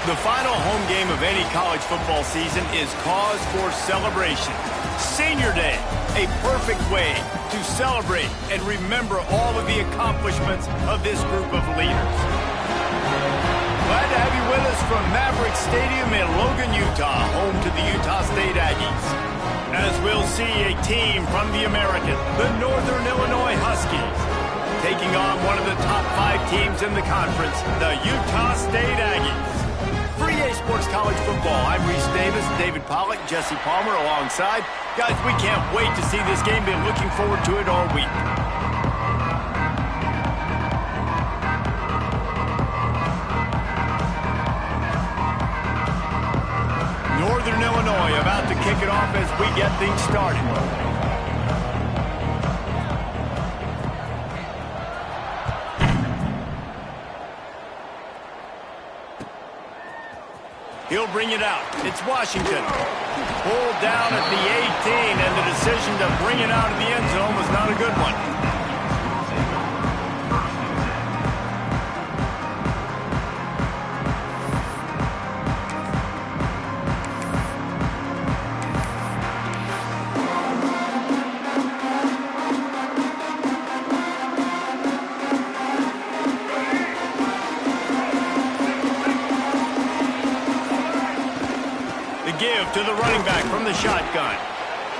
The final home game of any college football season is cause for celebration. Senior Day, a perfect way to celebrate and remember all of the accomplishments of this group of leaders. Glad to have you with us from Maverick Stadium in Logan, Utah, home to the Utah State Aggies. As we'll see a team from the American, the Northern Illinois Huskies, taking on one of the top 5 teams in the conference, the Utah State Aggies. For EA Sports College Football, I'm Reese Davis, David Pollack, Jesse Palmer alongside. Guys, we can't wait to see this game. Been looking forward to it all week. Northern Illinois about to kick it off as we get things started. He'll bring it out. It's Washington. Pulled down at the 18, and the decision to bring it out of the end zone was not a good one. Give to the running back from the shotgun.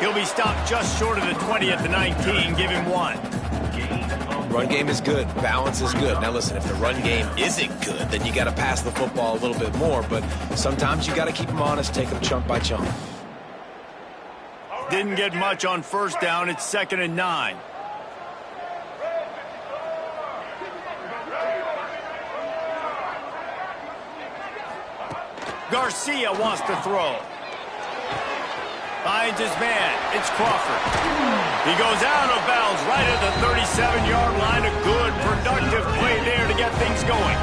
He'll be stopped just short of the 20 at the 19. Give him 1. Run game is good. Balance is good. Now listen, if the run game isn't good, then you got to pass the football a little bit more. But sometimes you got to keep them honest, take them chunk by chunk. Didn't get much on first down. It's 2nd and 9. Garcia wants to throw. Finds his man. It's Crawford. He goes out of bounds right at the 37-yard line. A good, productive play there to get things going.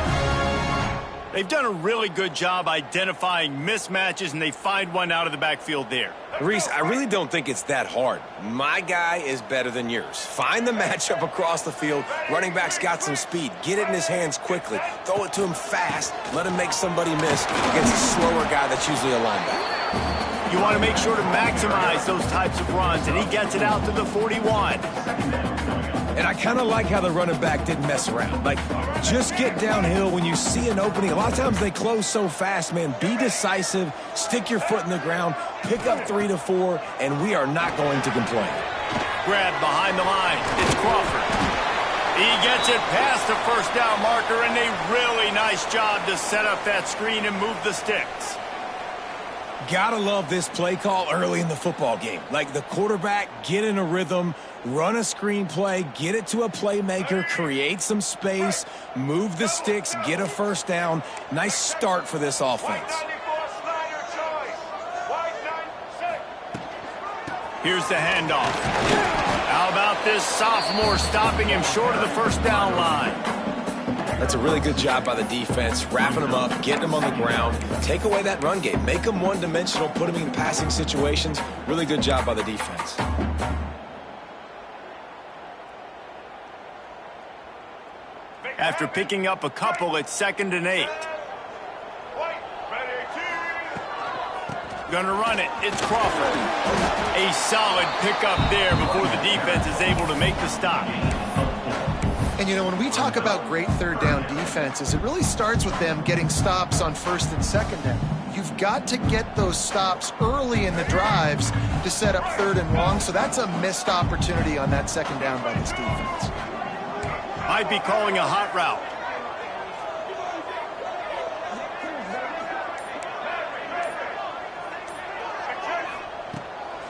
They've done a really good job identifying mismatches, and they find one out of the backfield there. Reese, I really don't think it's that hard. My guy is better than yours. Find the matchup across the field. Running back's got some speed. Get it in his hands quickly. Throw it to him fast. Let him make somebody miss against a slower guy that's usually a linebacker. You want to make sure to maximize those types of runs, and he gets it out to the 41. And I kind of like how the running back didn't mess around. Like, just get downhill when you see an opening. A lot of times they close so fast, man. Be decisive, stick your foot in the ground, pick up 3 to 4, and we are not going to complain. Grab behind the line. It's Crawford. He gets it past the first down marker, and a really nice job to set up that screen and move the sticks. Gotta love this play call early in the football game. Like, the quarterback, get in a rhythm, run a screen play, get it to a playmaker, create some space, move the sticks, get a first down. Nice start for this offense. Here's the handoff. How about this sophomore stopping him short of the first down line? That's a really good job by the defense, wrapping them up, getting them on the ground. Take away that run game. Make them one-dimensional, put them in passing situations. Really good job by the defense. After picking up a couple, it's 2nd and 8. Gonna run it. It's Crawford. A solid pickup there before the defense is able to make the stop. And, you know, when we talk about great third down defenses, it really starts with them getting stops on 1st and 2nd down. You've got to get those stops early in the drives to set up 3rd and long, so that's a missed opportunity on that 2nd down by this defense. Might be calling a hot route.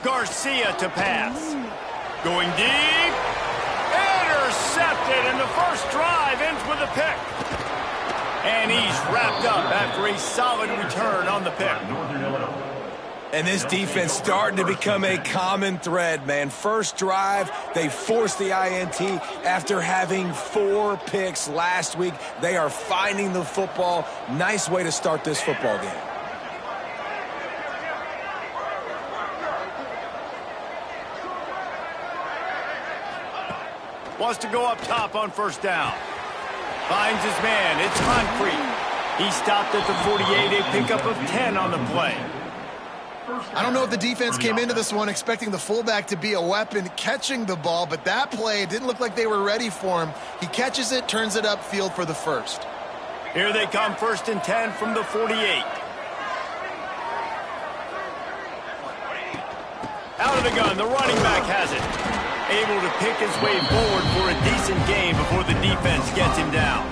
Garcia to pass. Going deep. Intercepted, and the first drive ends with a pick. And he's wrapped up after a solid return on the pick. And this defense starting to become a common thread, man. First drive, they forced the INT after having 4 picks last week. They are finding the football. Nice way to start this football game. Wants to go up top on first down. Finds his man. It's Concrete. He stopped at the 48, a pickup of 10 on the play. I don't know if the defense came into this one expecting the fullback to be a weapon catching the ball, but that play didn't look like they were ready for him. He catches it, turns it upfield for the first. Here they come, 1st and 10 from the 48. Out of the gun, the running back has it. Able to pick his way forward for a decent gain before the defense gets him down.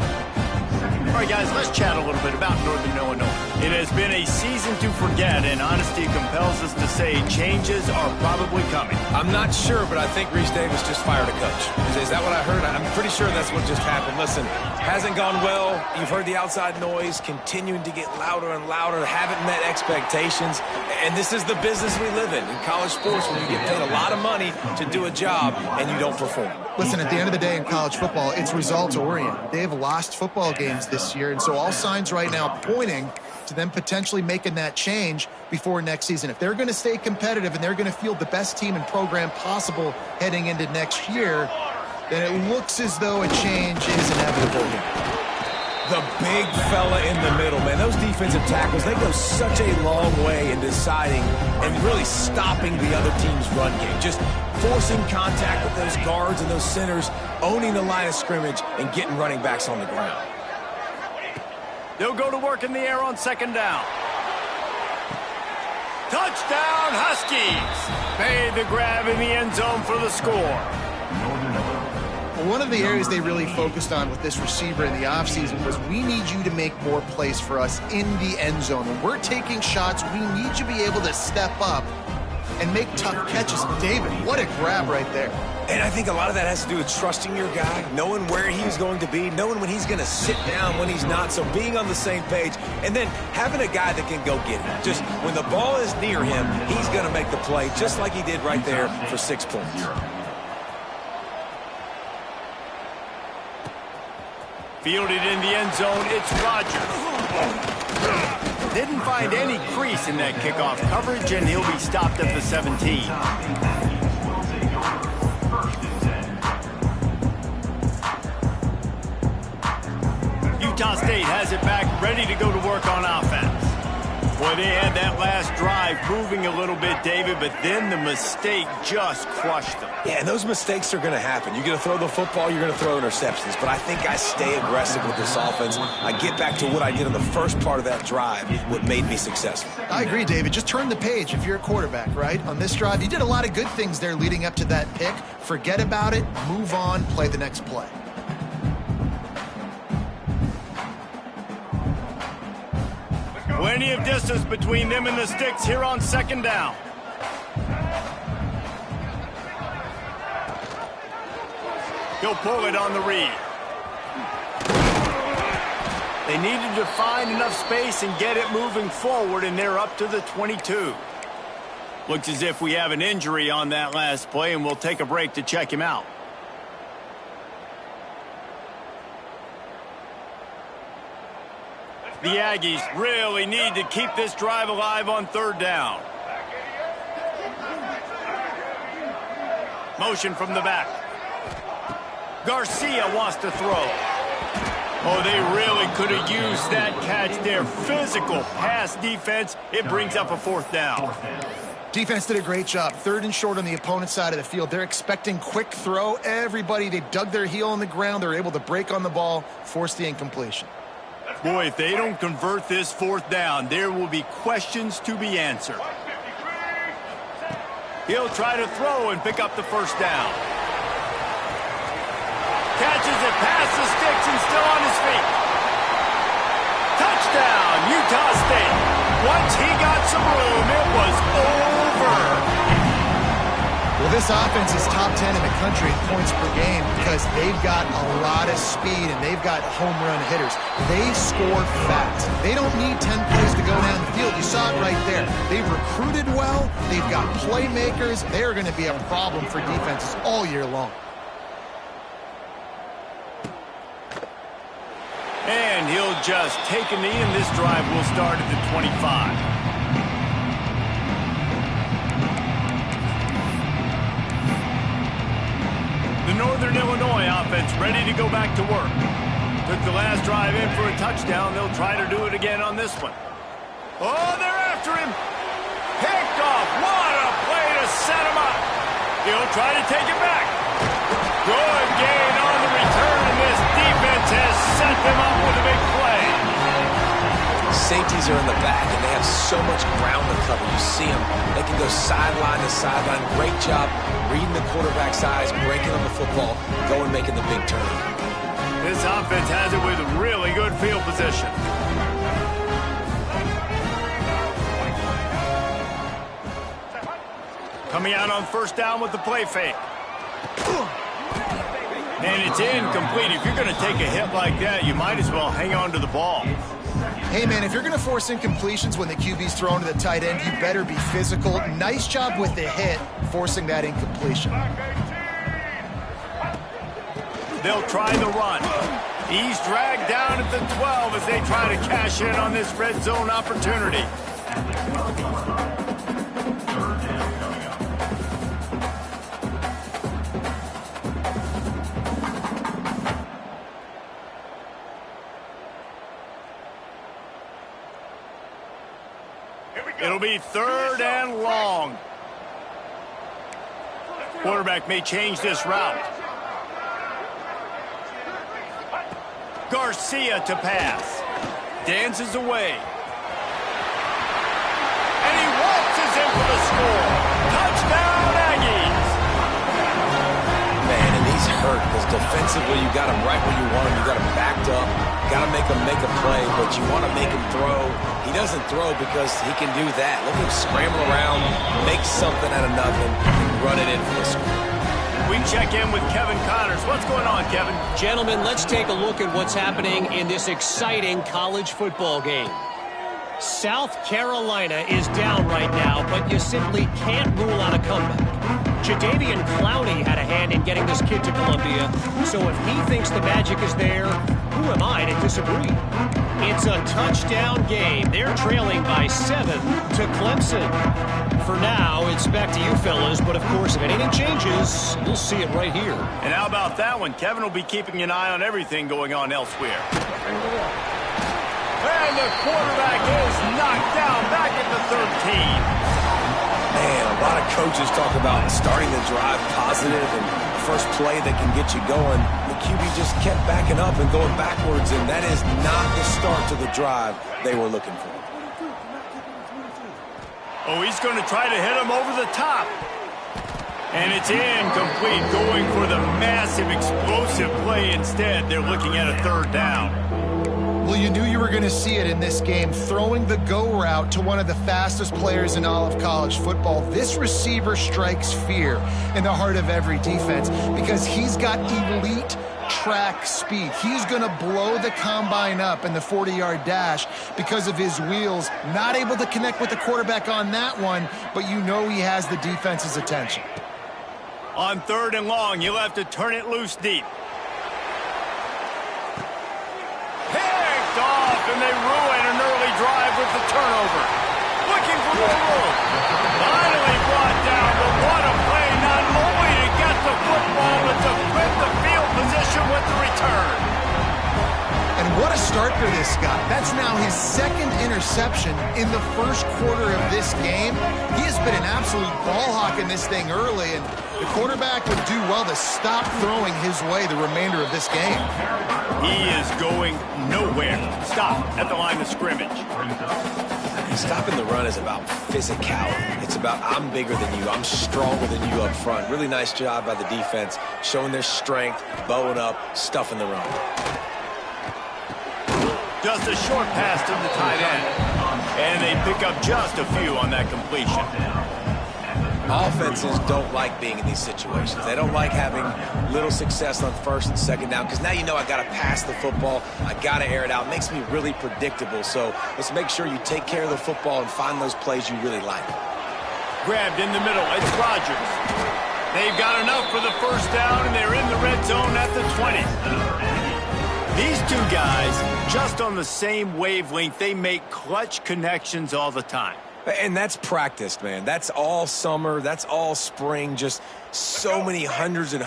All right, guys, let's chat a little bit about Northern Illinois. It has been a season to forget, and honesty compels us to say changes are probably coming. I'm not sure, but I think Reese Davis just fired a coach. Is that what I heard? I'm pretty sure that's what just happened. Listen, hasn't gone well. You've heard the outside noise continuing to get louder and louder, haven't met expectations, and this is the business we live in college sports, when you get paid a lot of money to do a job and you don't perform. Listen, at the end of the day in college football, it's results-oriented. They have lost football games this year, and so all signs right now pointing to them potentially making that change before next season. If they're going to stay competitive and they're going to field the best team and program possible heading into next year, then it looks as though a change is inevitable here. The big fella in the middle, man. Those defensive tackles, they go such a long way in deciding and really stopping the other team's run game. Just forcing contact with those guards and those centers, owning the line of scrimmage, and getting running backs on the ground. They'll go to work in the air on 2nd down. Touchdown, Huskies! Made the grab in the end zone for the score. One of the areas they really focused on with this receiver in the offseason was, we need you to make more plays for us in the end zone. When we're taking shots, we need you to be able to step up and make tough catches. David, what a grab right there. And I think a lot of that has to do with trusting your guy, knowing where he's going to be, knowing when he's going to sit down, when he's not, so being on the same page, and then having a guy that can go get it. Just when the ball is near him, he's going to make the play, just like he did right there for 6 points. Fielded in the end zone, it's Rodgers. Didn't find any crease in that kickoff coverage, and he'll be stopped at the 17. Utah State has it back, ready to go to work on offense. Boy, they had that last drive moving a little bit, David, but then the mistake just crushed them. Yeah, and those mistakes are going to happen. You're going to throw the football, you're going to throw interceptions, but I think I stay aggressive with this offense. I get back to what I did in the first part of that drive, what made me successful. I agree, David. Just turn the page if you're a quarterback, right? On this drive, you did a lot of good things there leading up to that pick. Forget about it, move on, play the next play. Plenty of distance between them and the sticks here on 2nd down. He'll pull it on the read. They needed to find enough space and get it moving forward, and they're up to the 22. Looks as if we have an injury on that last play, and we'll take a break to check him out. The Aggies really need to keep this drive alive on 3rd down. Motion from the back. Garcia wants to throw. Oh, they really could have used that catch there. Physical pass defense. It brings up a 4th down. Defense did a great job. 3rd and short on the opponent's side of the field. They're expecting quick throw. Everybody, they dug their heel on the ground. They're able to break on the ball, force the incompletion. Boy, if they don't convert this 4th down, there will be questions to be answered. He'll try to throw and pick up the 1st down. Catches it past the sticks and still on his feet. Touchdown, Utah State. Once he got some room, it was over. Well, this offense is top 10 in the country in points per game because they've got a lot of speed and they've got home run hitters. They score fast. They don't need 10 plays to go down the field. You saw it right there. They've recruited well. They've got playmakers. They're going to be a problem for defenses all year long. And he'll just take a knee, and this drive will start at the 25. The Northern Illinois offense ready to go back to work. Took the last drive in for a touchdown. They'll try to do it again on this one. Oh, they're after him. Picked off. What a play to set him up. He'll try to take it back. Good gain on the return, and this defense has set them up with a big play. Safeties are in the back, and they have so much ground to cover. You see them. They can go sideline to sideline. Great job reading the quarterback's eyes, breaking on the football, going making the big turn. This offense has it with really good field position. Coming out on first down with the play fake. And it's incomplete. If you're going to take a hit like that, you might as well hang on to the ball. Hey, man, if you're going to force incompletions when the QB's thrown to the tight end, you better be physical. Nice job with the hit, forcing that incompletion. They'll try the run. He's dragged down at the 12 as they try to cash in on this red zone opportunity. It'll be third and long. Quarterback may change this route. Garcia to pass. Dances away. And he waltzes in for the score. Touchdown, Aggies. Man, and he's hurt because defensively you got him right where you want him. You got him backed up. Got to make him make a play, but you want to make him throw. He doesn't throw because he can do that. Look at him scramble around, make something out of nothing, and run it in for the score. We check in with Kevin Connors. What's going on, Kevin? Gentlemen, let's take a look at what's happening in this exciting college football game. South Carolina is down right now, but you simply can't rule out a comeback. Jadeveon Clowney had a hand in getting this kid to Columbia, so if he thinks the magic is there, who am I to disagree? It's a touchdown game. They're trailing by 7 to Clemson. For now, it's back to you fellas, but of course, if anything changes, you'll see it right here. And how about that one? Kevin will be keeping an eye on everything going on elsewhere. And the quarterback is knocked down back at the 13. Man, a lot of coaches talk about starting the drive positive and first play that can get you going. The QB just kept backing up and going backwards, and that is not the start to the drive they were looking for. Oh, he's going to try to hit him over the top. And it's incomplete, going for the massive explosive play instead. They're looking at a third down. Well, you knew you were going to see it in this game, throwing the go route to one of the fastest players in all of college football. This receiver strikes fear in the heart of every defense because he's got elite track speed. He's going to blow the combine up in the 40-yard dash because of his wheels. Not able to connect with the quarterback on that one, but you know he has the defense's attention. On third and long, you'll have to turn it loose deep. Picked off, and they ruin an early drive with the turnover. Looking for more room. Finally brought down, but what a play, not only to get the football, but to flip the field position with the return. And what a start for this guy. That's now his second interception in the first quarter of this game. He has been an absolute ball hawk in this thing early, and the quarterback would do well to stop throwing his way the remainder of this game. He is going nowhere. Stop at the line of scrimmage. Stopping the run is about physicality. It's about I'm bigger than you. I'm stronger than you up front. Really nice job by the defense, showing their strength, bowing up, stuffing the run. Just a short pass to the tight end. And they pick up just a few on that completion. Offenses don't like being in these situations. They don't like having little success on first and second down because now you know I got to pass the football. I got to air it out. It makes me really predictable. So let's make sure you take care of the football and find those plays you really like. Grabbed in the middle. It's Rodgers. They've got enough for the first down, and they're in the red zone at the 20. These two guys, just on the same wavelength, they make clutch connections all the time. And that's practiced, man. That's all summer. That's all spring. Just so many hundreds and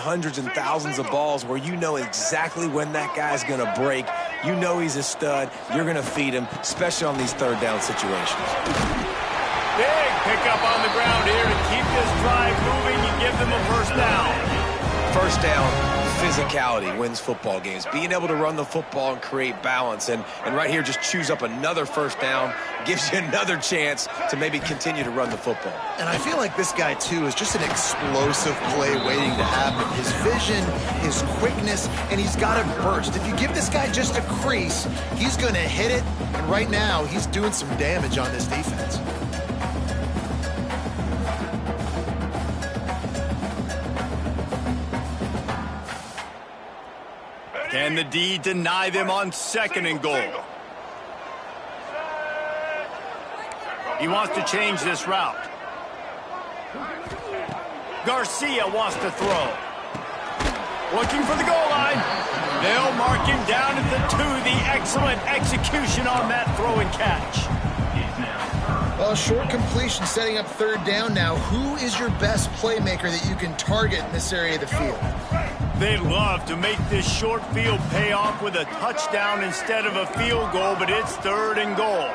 thousands of balls where you know exactly when that guy's going to break. You know he's a stud. You're going to feed him, especially on these third down situations. Big pickup on the ground here to keep this drive moving and give them a first down. First down, physicality wins football games. Being able to run the football and create balance. And right here, just choose up another first down, gives you another chance to maybe continue to run the football. And I feel like this guy, too, is just an explosive play waiting to happen. His vision, his quickness, and he's got a burst. If you give this guy just a crease, he's going to hit it. And right now, he's doing some damage on this defense. Can the D deny them on 2nd and goal? He wants to change this route. Garcia wants to throw. Looking for the goal line. They'll mark him down at the 2. The excellent execution on that throw and catch. Well, short completion setting up 3rd down now. Who is your best playmaker that you can target in this area of the field? They'd love to make this short field pay off with a touchdown instead of a field goal, but it's 3rd and goal.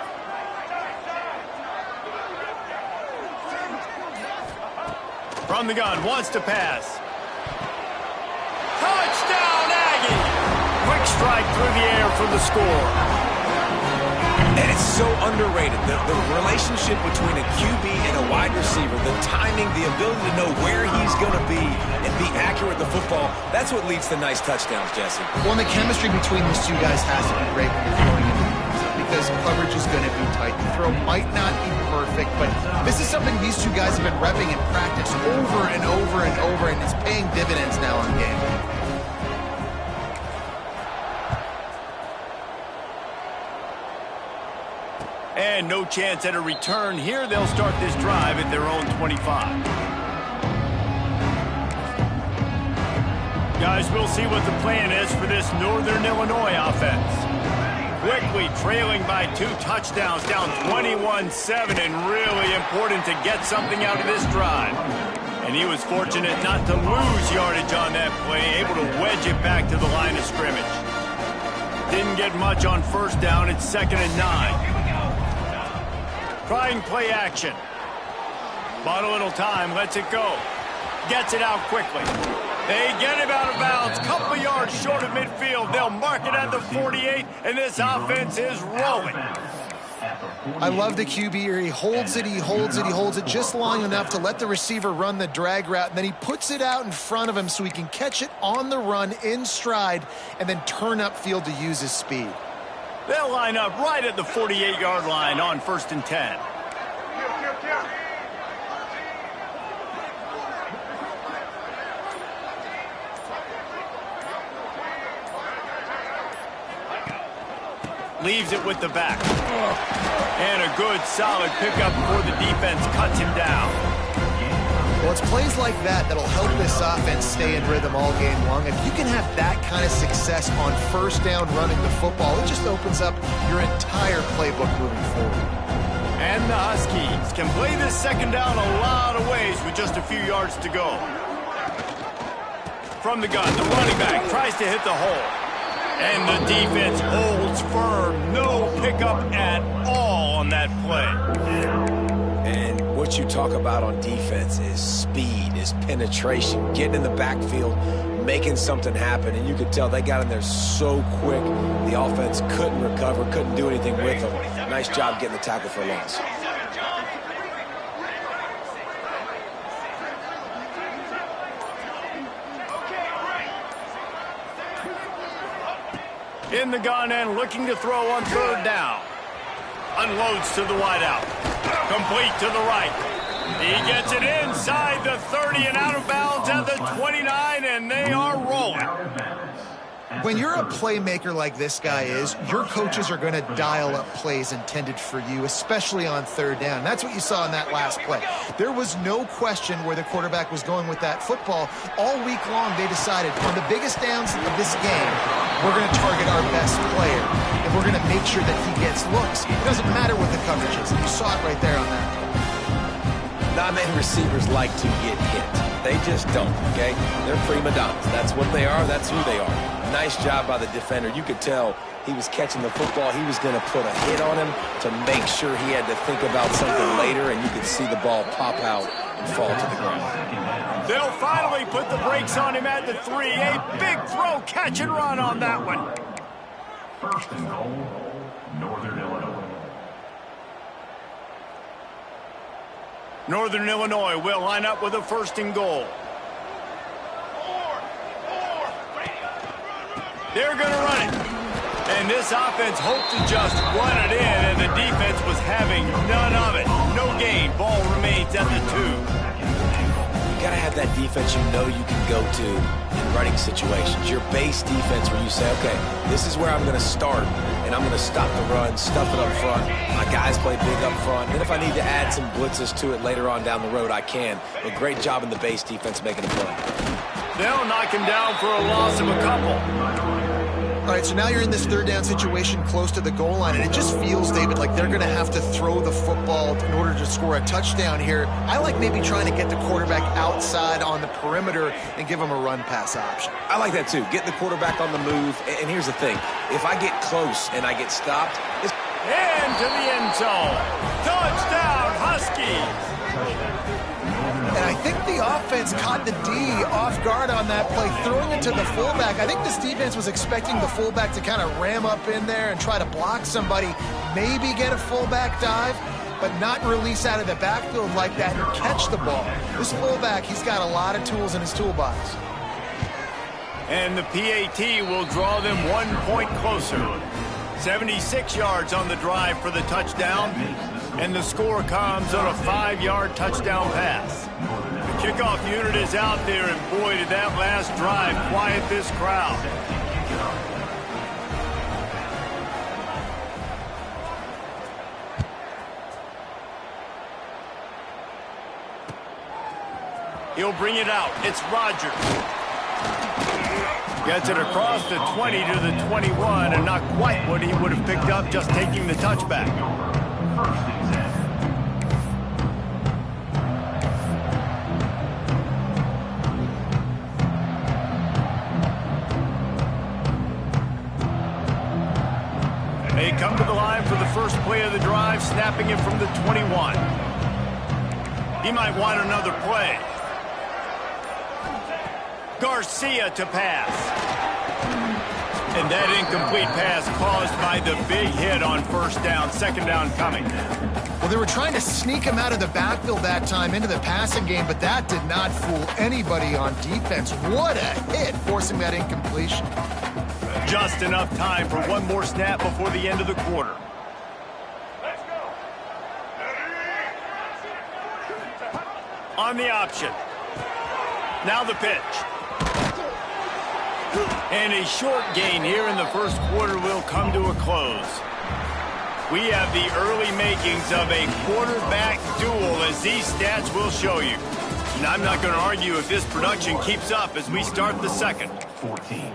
From the gun, wants to pass. Touchdown, Aggie! Quick strike through the air for the score. And it's so underrated. The relationship between a QB and a wide receiver, the timing, the ability to know where he's going to be and be accurate with the football, that's what leads to nice touchdowns, Jesse. Well, the chemistry between these two guys has to be great when you're throwing into the because coverage is going to be tight. The throw might not be perfect, but this is something these two guys have been repping in practice over and over and over, and it's paying dividends now on game. And no chance at a return here. They'll start this drive at their own 25. Guys, we'll see what the plan is for this Northern Illinois offense. Quickly trailing by 2 touchdowns, down 21-7, and really important to get something out of this drive. And he was fortunate not to lose yardage on that play, able to wedge it back to the line of scrimmage. Didn't get much on 1st down. It's 2nd and 9. Trying play action. Bought a little time, lets it go. Gets it out quickly. They get him out of bounds. Couple yards short of midfield. They'll mark it at the 48, and this offense is rolling. I love the QB here. He holds it, he holds it, he holds it just long enough to let the receiver run the drag route, and then he puts it out in front of him so he can catch it on the run in stride and then turn upfield to use his speed. They'll line up right at the 48-yard line on 1st and 10. Leaves it with the back. And a good, solid pickup before the defense cuts him down. Well, it's plays like that that'll help this offense stay in rhythm all game long. If you can have that kind of success on 1st down running the football, it just opens up your entire playbook moving forward. And the Huskies can play this 2nd down a lot of ways with just a few yards to go. From the gun, the running back tries to hit the hole. And the defense holds firm. No pickup at all on that play. And what you talk about on defense is speed, is penetration, getting in the backfield, making something happen. And you could tell they got in there so quick, the offense couldn't recover, couldn't do anything with them. Nice job getting the tackle for loss. In the gun and looking to throw on 3rd down. Unloads to the wideout. Complete to the right. He gets it inside the 30 and out of bounds at the 29, and they are rolling. When you're a playmaker like this guy is, your coaches are going to dial up plays intended for you, especially on third down. That's what you saw in that last play. There was no question where the quarterback was going with that football. All week long, they decided on the biggest downs of this game, we're going to target our best player, and we're going to make sure that he gets looks. It doesn't matter what the coverage is. You saw it right there on that. Not many receivers like to get hit. They just don't, okay? They're prima donnas. That's what they are. That's who they are. Nice job by the defender. You could tell he was catching the football. He was going to put a hit on him to make sure he had to think about something later, and you could see the ball pop out and fall to the ground. They'll finally put the brakes on him at the 3. A big throw, catch and run on that one. First and goal, Northern Illinois. Northern Illinois will line up with a first and goal. They're going to run it. And this offense hoped to just run it in, and the defense was having none of it. No gain. Ball remains at the 2. You got to have that defense you know you can go to in running situations. Your base defense where you say, okay, this is where I'm going to start, and I'm going to stop the run, stuff it up front. My guys play big up front. And if I need to add some blitzes to it later on down the road, I can. A great job in the base defense making a play. They'll knock him down for a loss of a couple. All right, so now you're in this third down situation close to the goal line, and it just feels, David, like they're going to have to throw the football in order to score a touchdown here. I like maybe trying to get the quarterback outside on the perimeter and give him a run-pass option. I like that, too. Get the quarterback on the move. And here's the thing. If I get close and I get stopped, it's... Into the end zone. Touchdown, Huskies. And I think the offense caught the D off guard on that play, throwing it to the fullback. I think this defense was expecting the fullback to kind of ram up in there and try to block somebody, maybe get a fullback dive, but not release out of the backfield like that and catch the ball. This fullback, he's got a lot of tools in his toolbox. And the PAT will draw them 1 point closer. 76 yards on the drive for the touchdown, and the score comes on a 5-yard touchdown pass. The kickoff unit is out there, and boy, did that last drive quiet this crowd. He'll bring it out. It's Rogers. Gets it across the 20 to the 21, and not quite what he would have picked up just taking the touchback. They come to the line for the first play of the drive, snapping it from the 21. He might want another play. Garcia to pass. And that incomplete pass caused by the big hit on first down, second down coming. Well, they were trying to sneak him out of the backfield that time into the passing game, but that did not fool anybody on defense. What a hit, forcing that incompletion. Just enough time for one more snap before the end of the quarter. On the option. Now the pitch. And a short gain here in the first quarter will come to a close. We have the early makings of a quarterback duel, as these stats will show you. And I'm not going to argue if this production keeps up as we start the second. 14.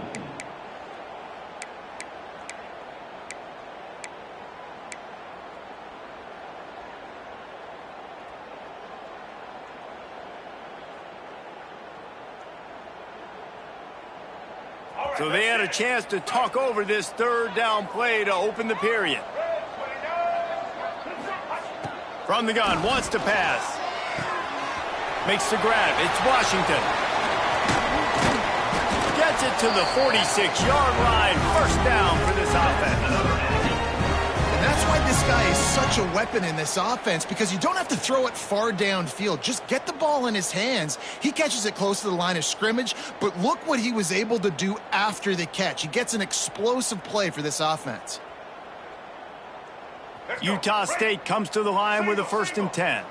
So they had a chance to talk over this third down play to open the period. From the gun, wants to pass. Makes the grab. It's Washington. Gets it to the 46-yard line. First down for this offense. And that's why this guy is such a weapon in this offense, because you don't have to throw it far downfield. Just get the ball in his hands. He catches it close to the line of scrimmage, but look what he was able to do after the catch. He gets an explosive play for this offense. Utah State comes to the line with a 1st and 10.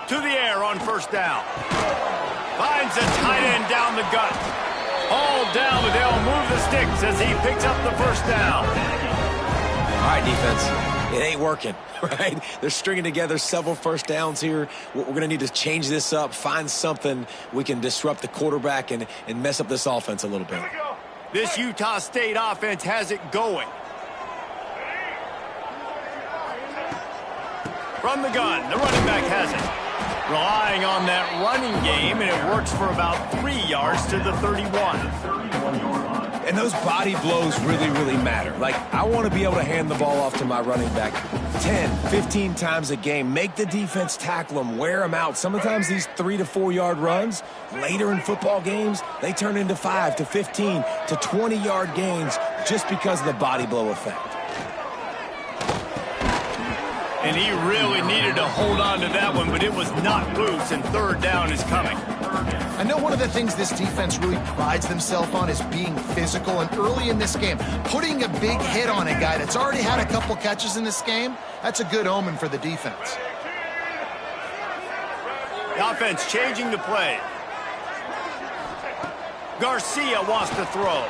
To the air on first down. Finds a tight end down the gut. All down, but they'll move the sticks as he picks up the first down. All right, defense. It ain't working, right? They're stringing together several first downs here. We're going to need to change this up, find something we can disrupt the quarterback and mess up this offense a little bit. This Utah State offense has it going. From the gun, the running back has it. Relying on that running game, and it works for about 3 yards to the 31. And those body blows really, really matter. Like, I want to be able to hand the ball off to my running back 10, 15 times a game. Make the defense tackle them, wear them out. Sometimes these 3 to 4 yard runs, later in football games, they turn into 5 to 15 to 20-yard gains just because of the body blow effect. And he really needed to hold on to that one, but it was not loose, and third down is coming. I know one of the things this defense really prides themselves on is being physical, and early in this game, putting a big hit on a guy that's already had a couple catches in this game, that's a good omen for the defense. The offense changing the play. Garcia wants to throw.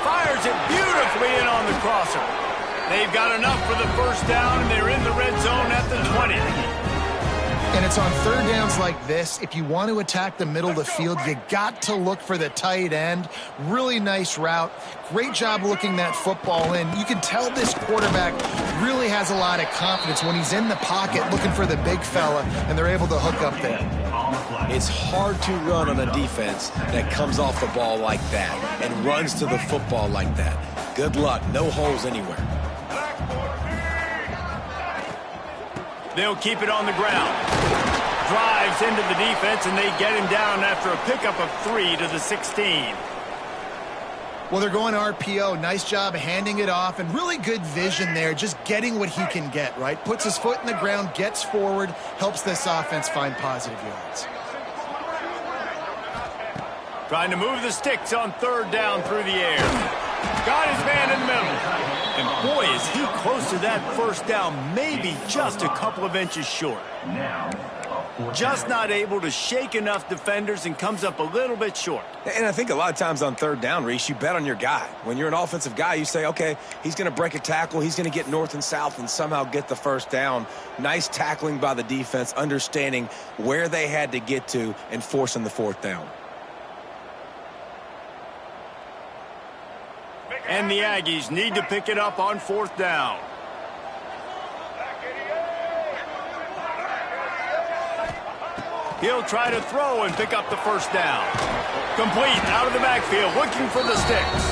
Fires it beautifully in on the crosser. They've got enough for the first down, and they're in the red zone at the 20. And it's on third downs like this. If you want to attack the middle of the field, you got to look for the tight end. Really nice route. Great job looking that football in. You can tell this quarterback really has a lot of confidence when he's in the pocket looking for the big fella, and they're able to hook up there. It's hard to run on a defense that comes off the ball like that and runs to the football like that. Good luck. No holes anywhere. They'll keep it on the ground. Drives into the defense, and they get him down after a pickup of 3 to the 16. Well, they're going RPO. Nice job handing it off, and really good vision there, just getting what he can get, right? Puts his foot in the ground, gets forward, helps this offense find positive yards. Trying to move the sticks on third down through the air. Got his man in the middle. And boy, is he close to that first down, maybe just a couple of inches short. Just not able to shake enough defenders and comes up a little bit short. And I think a lot of times on third down, Reese, you bet on your guy. When you're an offensive guy, you say, okay, he's going to break a tackle, he's going to get north and south and somehow get the first down. Nice tackling by the defense, understanding where they had to get to and forcing the fourth down. And the Aggies need to pick it up on fourth down. He'll try to throw and pick up the first down. Complete out of the backfield, looking for the sticks.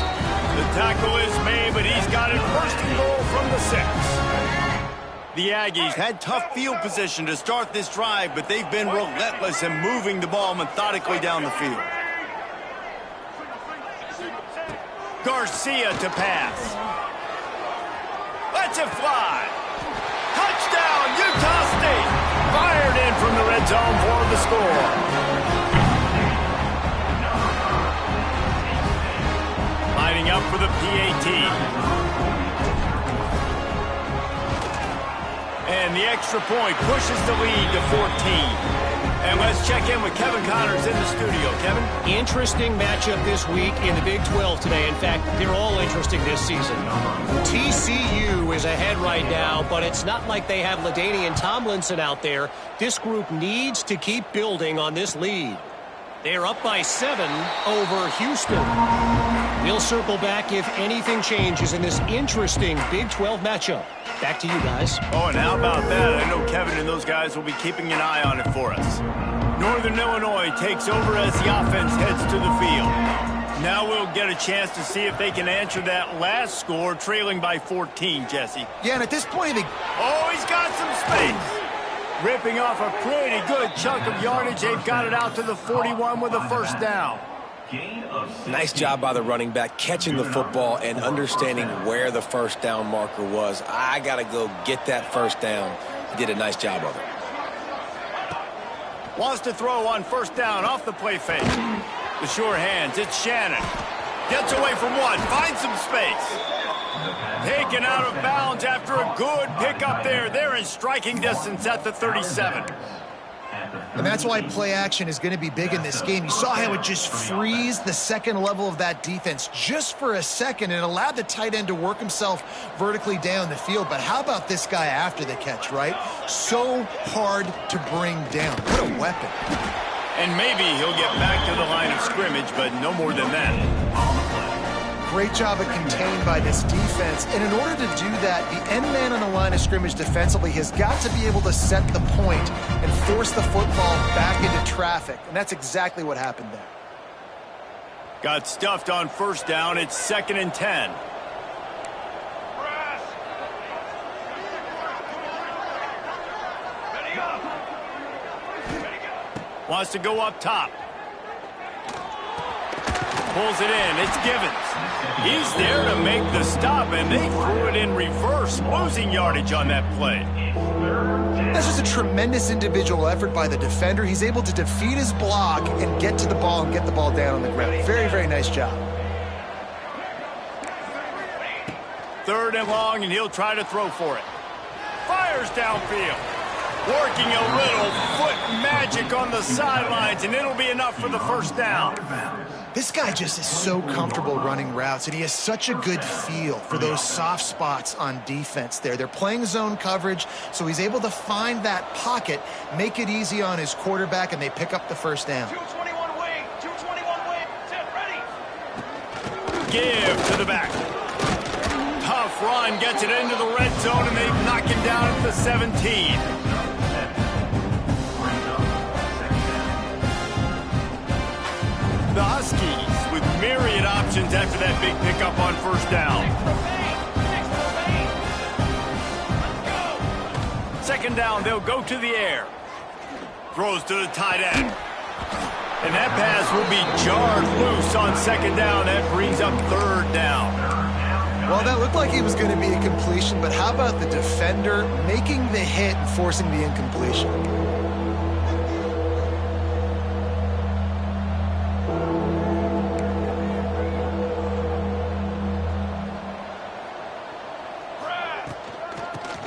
The tackle is made, but he's got it first and goal from the 6. The Aggies had tough field position to start this drive, but they've been relentless in moving the ball methodically down the field. Garcia to pass. Lets it fly. Touchdown, Utah State. Fired in from the red zone for the score. Lining up for the PAT. And the extra point pushes the lead to 14. And let's check in with Kevin Connors in the studio. Kevin? Interesting matchup this week in the Big 12 today. In fact, they're all interesting this season. TCU is ahead right now, but it's not like they have LaDainian Tomlinson out there. This group needs to keep building on this lead. They're up by 7 over Houston. We'll circle back if anything changes in this interesting Big 12 matchup. Back to you guys. Oh, and how about that? I know Kevin and those guys will be keeping an eye on it for us. Northern Illinois takes over as the offense heads to the field. Now we'll get a chance to see if they can answer that last score, trailing by 14, Jesse. Yeah, and at this point, oh, he's got some space. Ripping off a pretty good chunk of yardage. They've got it out to the 41 with a first down. Nice job by the running back, catching the football and understanding where the first down marker was. I got to go get that first down. He did a nice job of it. Wants to throw on first down off the play fake. The sure hands, it's Shannon. Gets away from one, finds some space. Taken out of bounds after a good pickup there. They're in striking distance at the 37. And that's why play action is going to be big in this game. You saw how it just frees the second level of that defense just for a second and allowed the tight end to work himself vertically down the field. But how about this guy after the catch, right? So hard to bring down. What a weapon. And maybe he'll get back to the line of scrimmage, but no more than that. Great job of contained by this defense. And in order to do that, the end man on the line of scrimmage defensively has got to be able to set the point and force the football back into traffic. And that's exactly what happened there. Got stuffed on first down. It's 2nd and 10. Wants to go up top. Pulls it in. It's Givens. He's there to make the stop, and they threw it in reverse, losing yardage on that play. That's just a tremendous individual effort by the defender. He's able to defeat his block and get to the ball and get the ball down on the ground. Very, very nice job. 3rd and long, and he'll try to throw for it. Fires downfield. Working a little foot magic on the sidelines, and it'll be enough for the first down. This guy just is so comfortable running routes, and he has such a good feel for those soft spots on defense there. They're playing zone coverage, so he's able to find that pocket, make it easy on his quarterback, and they pick up the first down. 221 wing, 221 wing, set, ready. Give to the back. Tough run, gets it into the red zone, and they knock him down at the 17. The Huskies with myriad options after that big pickup on first down. 2nd down, they'll go to the air. Throws to the tight end. And that pass will be jarred loose on 2nd down. That brings up 3rd down. Well, that looked like it was going to be a completion, but how about the defender making the hit and forcing the incompletion?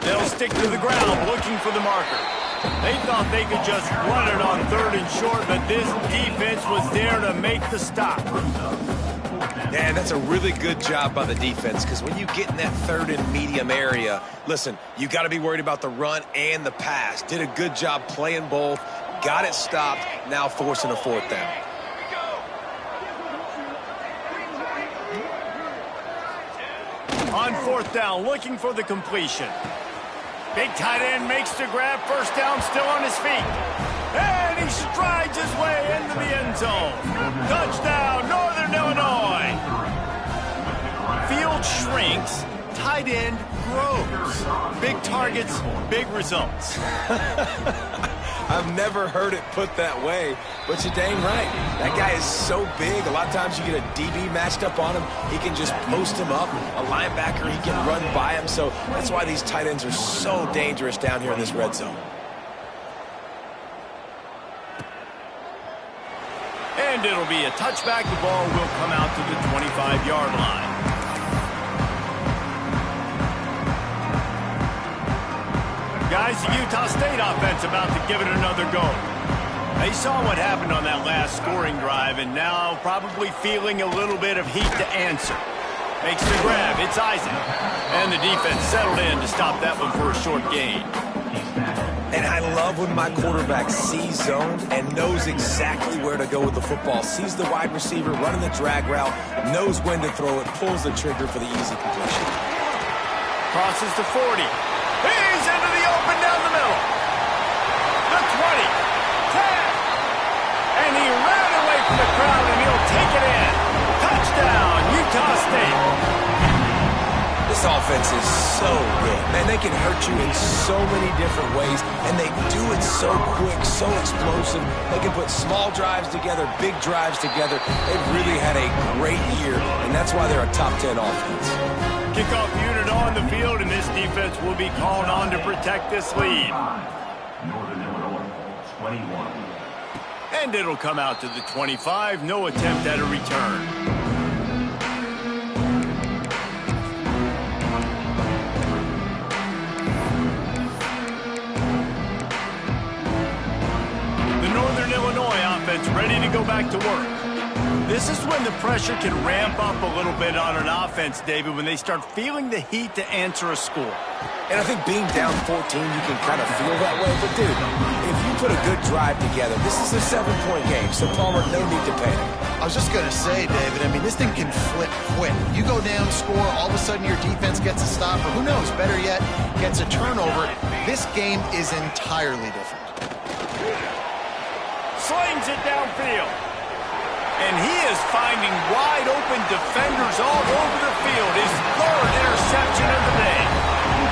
They'll stick to the ground looking for the marker. They thought they could just run it on 3rd and short, but this defense was there to make the stop. Yeah, that's a really good job by the defense, because when you get in that 3rd and medium area, listen, you got to be worried about the run and the pass. Did a good job playing both, got it stopped, now forcing a 4th down. On 4th down, looking for the completion. Big tight end makes the grab. First down, still on his feet. And he strides his way into the end zone. Touchdown, Northern Illinois. Field shrinks, tight end grows. Big targets, big results. I've never heard it put that way, but you're dang right. That guy is so big. A lot of times you get a DB matched up on him. He can just post him up. A linebacker, he can run by him. So that's why these tight ends are so dangerous down here in this red zone. And it'll be a touchback. The ball will come out to the 25-yard line. Guys, the Utah State offense about to give it another go. They saw what happened on that last scoring drive, and now probably feeling a little bit of heat to answer. Makes the grab. It's Isaac. And the defense settled in to stop that one for a short gain. And I love when my quarterback sees zone and knows exactly where to go with the football. Sees the wide receiver running the drag route, knows when to throw it, pulls the trigger for the easy completion. Crosses to 40. He's into the open down the middle. The 20. 10. And he ran away from the crowd, and he'll take it in. Touchdown, Utah State. This offense is so good. Man, they can hurt you in so many different ways, and they do it so quick, so explosive. They can put small drives together, big drives together. They've really had a great year, and that's why they're a top 10 offense. Kickoff unit on the field, and this defense will be called on to protect this lead. Northern Illinois, 21. And it'll come out to the 25. No attempt at a return. defense ready to go back to work. This is when the pressure can ramp up a little bit on an offense, David, when they start feeling the heat to answer a score. And I think being down 14, you can kind of feel that way. But, dude, if you put a good drive together, this is a 7-point game, so Palmer, no need to panic. I was just going to say, David, I mean, this thing can flip quick. You go down, score, all of a sudden your defense gets a stop, or who knows, better yet, gets a turnover. This game is entirely different. Slings it downfield. And he is finding wide-open defenders all over the field. His third interception of the day.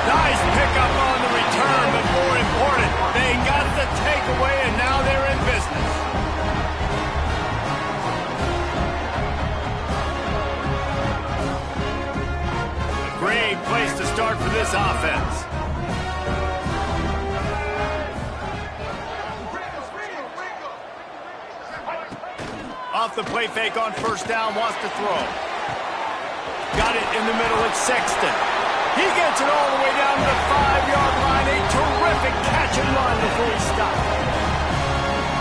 Nice pickup on the return, but more important, they got the takeaway, and now they're in business. A great place to start for this offense. Off the play fake on first down, wants to throw. Got it in the middle, it's Sexton. He gets it all the way down to the 5-yard line. A terrific catch and run before he stopped.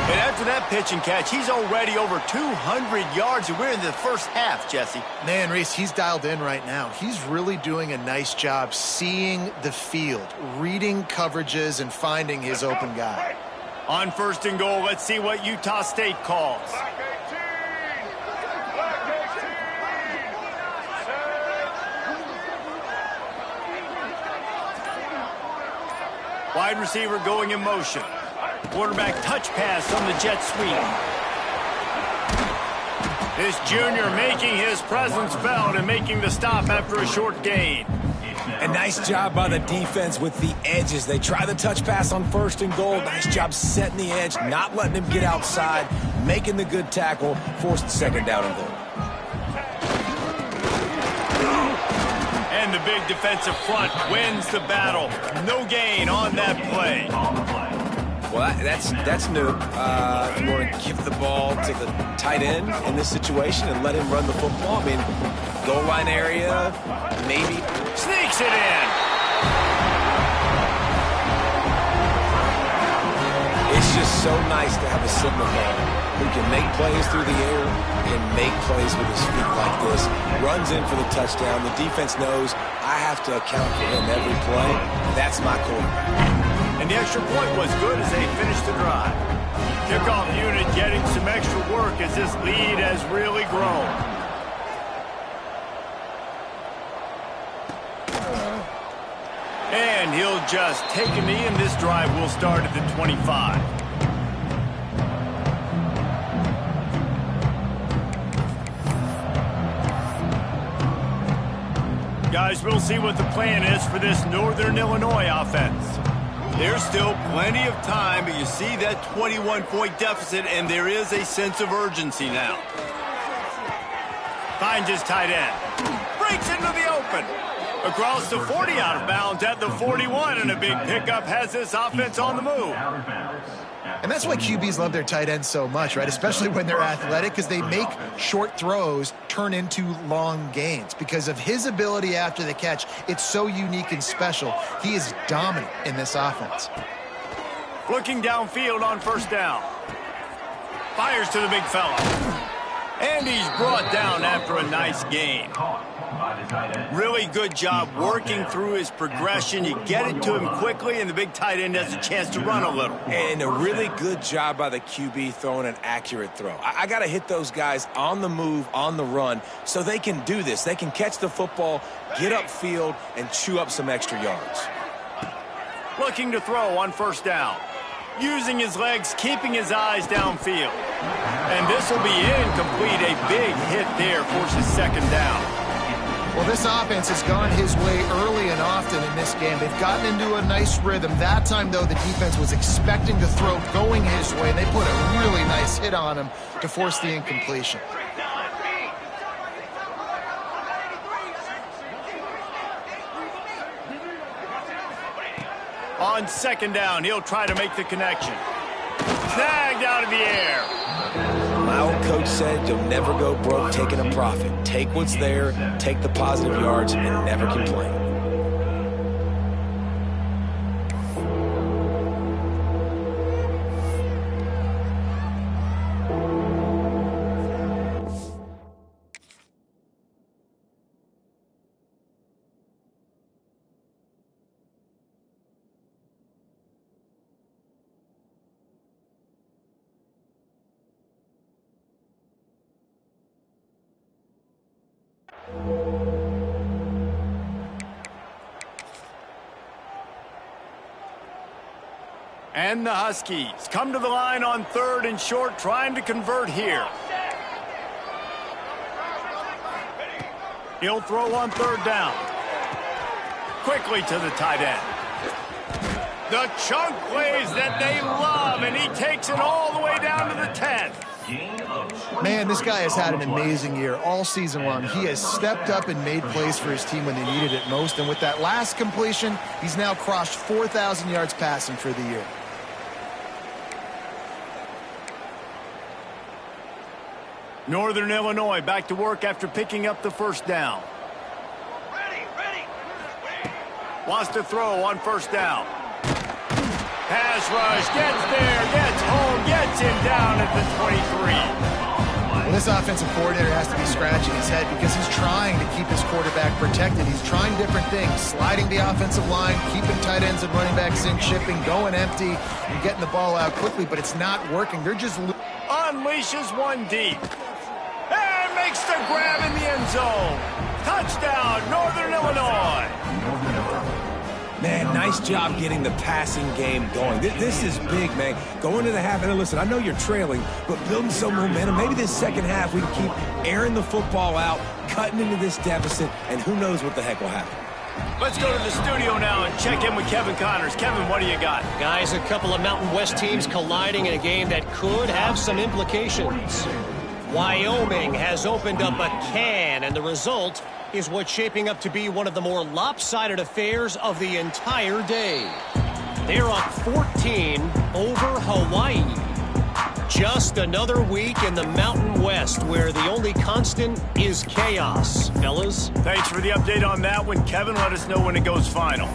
And after that pitch and catch, he's already over 200 yards, and we're in the first half, Jesse. Man, Reese, he's dialed in right now. He's really doing a nice job seeing the field, reading coverages, and finding his open guy. On first and goal, let's see what Utah State calls. Wide receiver going in motion. Quarterback touch pass on the jet sweep. This junior making his presence felt and making the stop after a short gain. A nice job by the defense with the edges. They try the touch pass on first and goal. Nice job setting the edge, not letting him get outside, making the good tackle, forced the second down and goal. And the big defensive front wins the battle. No gain on that play. Well, that's new. You want to give the ball to the tight end in this situation and let him run the football. I mean, goal line area, maybe. Sneaks it in. It's just so nice to have a signal man who can make plays through the air and make plays with his feet like this. Runs in for the touchdown. The defense knows I have to account for him every play. That's my quarterback. And the extra point was good as they finished the drive. Kickoff unit getting some extra work as this lead has really grown. And he'll just take a knee, and this drive will start at the 25. Guys, we'll see what the plan is for this Northern Illinois offense. There's still plenty of time, but you see that 21-point deficit, and there is a sense of urgency now. Finds his tight end. Breaks into the open. Across the 40, out of bounds at the 41, and a big pickup has this offense on the move. And that's why QBs love their tight ends so much, right? Especially when they're athletic, because they make short throws turn into long gains. Because of his ability after the catch, it's so unique and special. He is dominant in this offense. Looking downfield on first down. Fires to the big fella. And he's brought down after a nice gain. Really good job working through his progression. You get it to him quickly, and the big tight end has a chance to run a little. And a really good job by the QB throwing an accurate throw. I got to hit those guys on the move, on the run, so they can do this. They can catch the football, get upfield, and chew up some extra yards. Looking to throw on first down. Using his legs, keeping his eyes downfield. And this will be incomplete. A big hit there forces second down. Well, this offense has gone his way early and often in this game. They've gotten into a nice rhythm. That time, though, the defense was expecting to throw going his way. They put a really nice hit on him to force the incompletion. On second down, he'll try to make the connection. Snagged out of the air. My old coach said you'll never go broke taking a profit. Take what's there, take the positive yards, and never complain. And the Huskies come to the line on 3rd and short, trying to convert here. He'll throw on 3rd down. Quickly to the tight end. The chunk plays that they love, and he takes it all the way down to the 10. Man, this guy has had an amazing year all season long. He has stepped up and made plays for his team when they needed it most. And with that last completion, he's now crossed 4,000 yards passing for the year. Northern Illinois back to work after picking up the 1st down. Ready. Wants to throw on 1st down. Pass rush, gets there, gets home, gets him down at the 23. Well, this offensive coordinator has to be scratching his head because he's trying to keep his quarterback protected. He's trying different things, sliding the offensive line, keeping tight ends and running backs in, chipping, going empty, and getting the ball out quickly, but it's not working. They're just... Unleashes one deep. And makes the grab in the end zone. Touchdown, Northern Illinois. Man, nice job getting the passing game going. This is big, man. Going to the half, and listen, I know you're trailing, but building some momentum. Maybe this second half we can keep airing the football out, cutting into this deficit, and who knows what the heck will happen. Let's go to the studio now and check in with Kevin Connors. Kevin, what do you got? Guys, a couple of Mountain West teams colliding in a game that could have some implications. Wyoming has opened up a can, and the result is what's shaping up to be one of the more lopsided affairs of the entire day. They're up 14 over Hawaii. Just another week in the Mountain West where the only constant is chaos, fellas. Thanks for the update on that one, Kevin. Let us know when it goes final.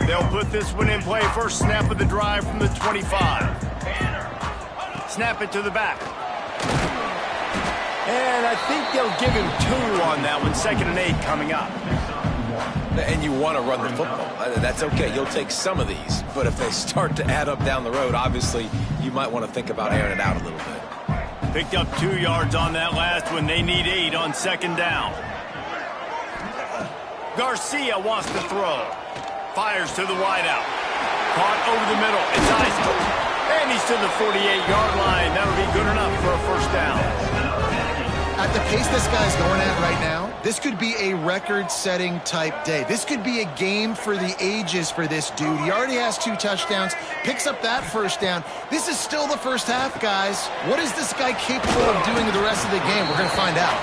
They'll put this one in play. First snap of the drive from the 25. Snap it to the back. And I think they'll give him 2 on that one. 2nd and 8 coming up. And you want to run the football. That's okay. You'll take some of these. But if they start to add up down the road, obviously, you might want to think about airing it out a little bit. Picked up 2 yards on that last one. They need 8 on 2nd down. Garcia wants to throw. Fires to the wideout. Caught over the middle. It's Eisner. And he's to the 48-yard line. That'll be good enough for a 1st down. At the pace this guy's going at right now, this could be a record-setting type day. This could be a game for the ages for this dude. He already has 2 touchdowns, picks up that 1st down. This is still the 1st half, guys. What is this guy capable of doing the rest of the game? We're going to find out.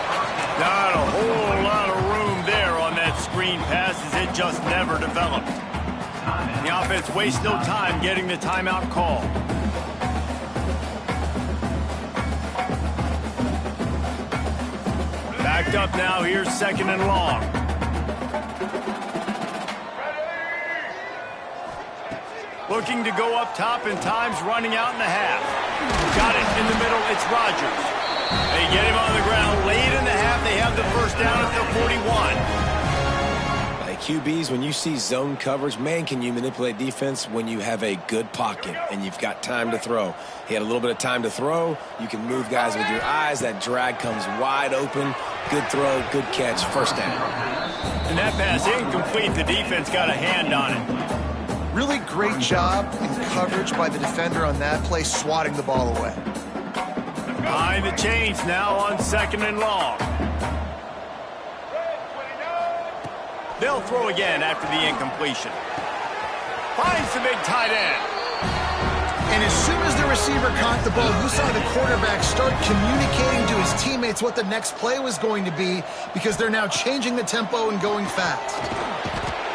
Not a whole lot of room there on that screen pass as it just never developed. The offense wastes no time getting the timeout call. Backed up now, here's 2nd and long. Looking to go up top, and time's running out in the half. Got it in the middle, it's Rogers. They get him on the ground late in the half. They have the 1st down at the 41. Like QBs, when you see zone coverage, man, can you manipulate defense when you have a good pocket and you've got time to throw. He had a little bit of time to throw. You can move guys with your eyes. That drag comes wide open. Good throw, good catch, 1st down. And that pass incomplete. The defense got a hand on it. Really great job in coverage by the defender on that play, swatting the ball away. Behind the chains now on 2nd and long. They'll throw again after the incompletion. Finds the big tight end. And as soon as the receiver caught the ball, you saw the quarterback start communicating to his teammates what the next play was going to be because they're now changing the tempo and going fast.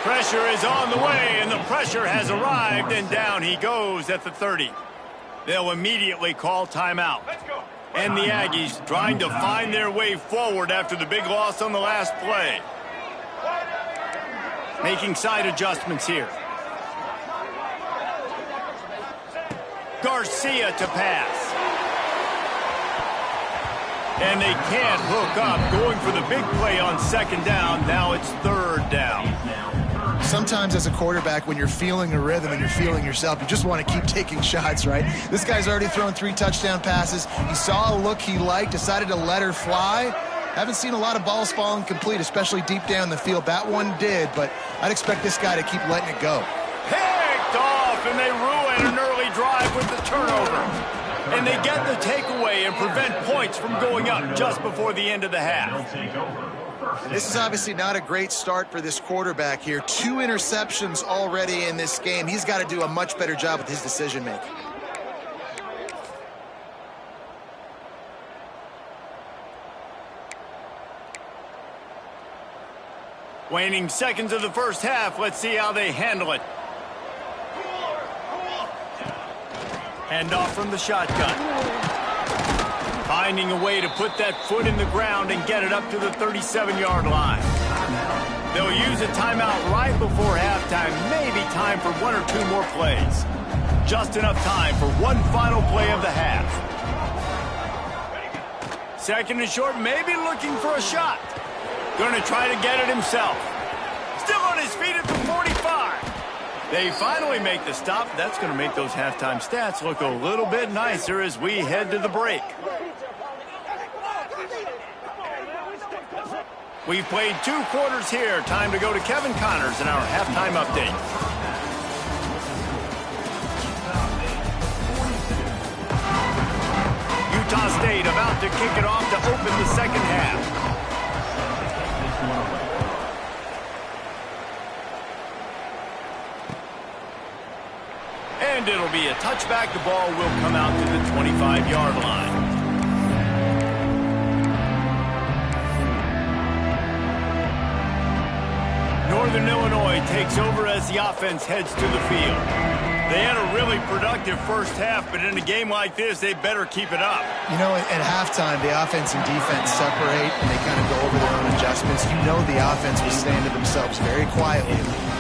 Pressure is on the way, and the pressure has arrived, and down he goes at the 30. They'll immediately call timeout. And the Aggies trying to find their way forward after the big loss on the last play. Making side adjustments here. Garcia to pass. And they can't hook up. Going for the big play on 2nd down. Now it's 3rd down. Sometimes as a quarterback, when you're feeling a rhythm and you're feeling yourself, you just want to keep taking shots, right? This guy's already thrown 3 touchdown passes. He saw a look he liked, decided to let her fly. Haven't seen a lot of balls fall incomplete, especially deep down the field. That one did, but I'd expect this guy to keep letting it go. Picked off, and they ruin an early drive with the turnover. And they get the takeaway and prevent points from going up just before the end of the half. This is obviously not a great start for this quarterback here. 2 interceptions already in this game. He's got to do a much better job with his decision-making. Waning seconds of the first half. Let's see how they handle it. Handoff from the shotgun. Finding a way to put that foot in the ground and get it up to the 37-yard line. They'll use a timeout right before halftime. Maybe time for 1 or 2 more plays. Just enough time for one final play of the half. Second and short, maybe looking for a shot. Going to try to get it himself. Still on his feet at the 45. They finally make the stop. That's going to make those halftime stats look a little bit nicer as we head to the break. We've played 2 quarters here. Time to go to Kevin Connors in our halftime update. Utah State about to kick it off to open the second half. And it'll be a touchback. The ball will come out to the 25-yard line. Northern Illinois takes over as the offense heads to the field. They had a really productive first half, but in a game like this, they better keep it up. You know, at halftime, the offense and defense separate, and they kind of go over their own adjustments. You know the offense was saying to themselves very quietly,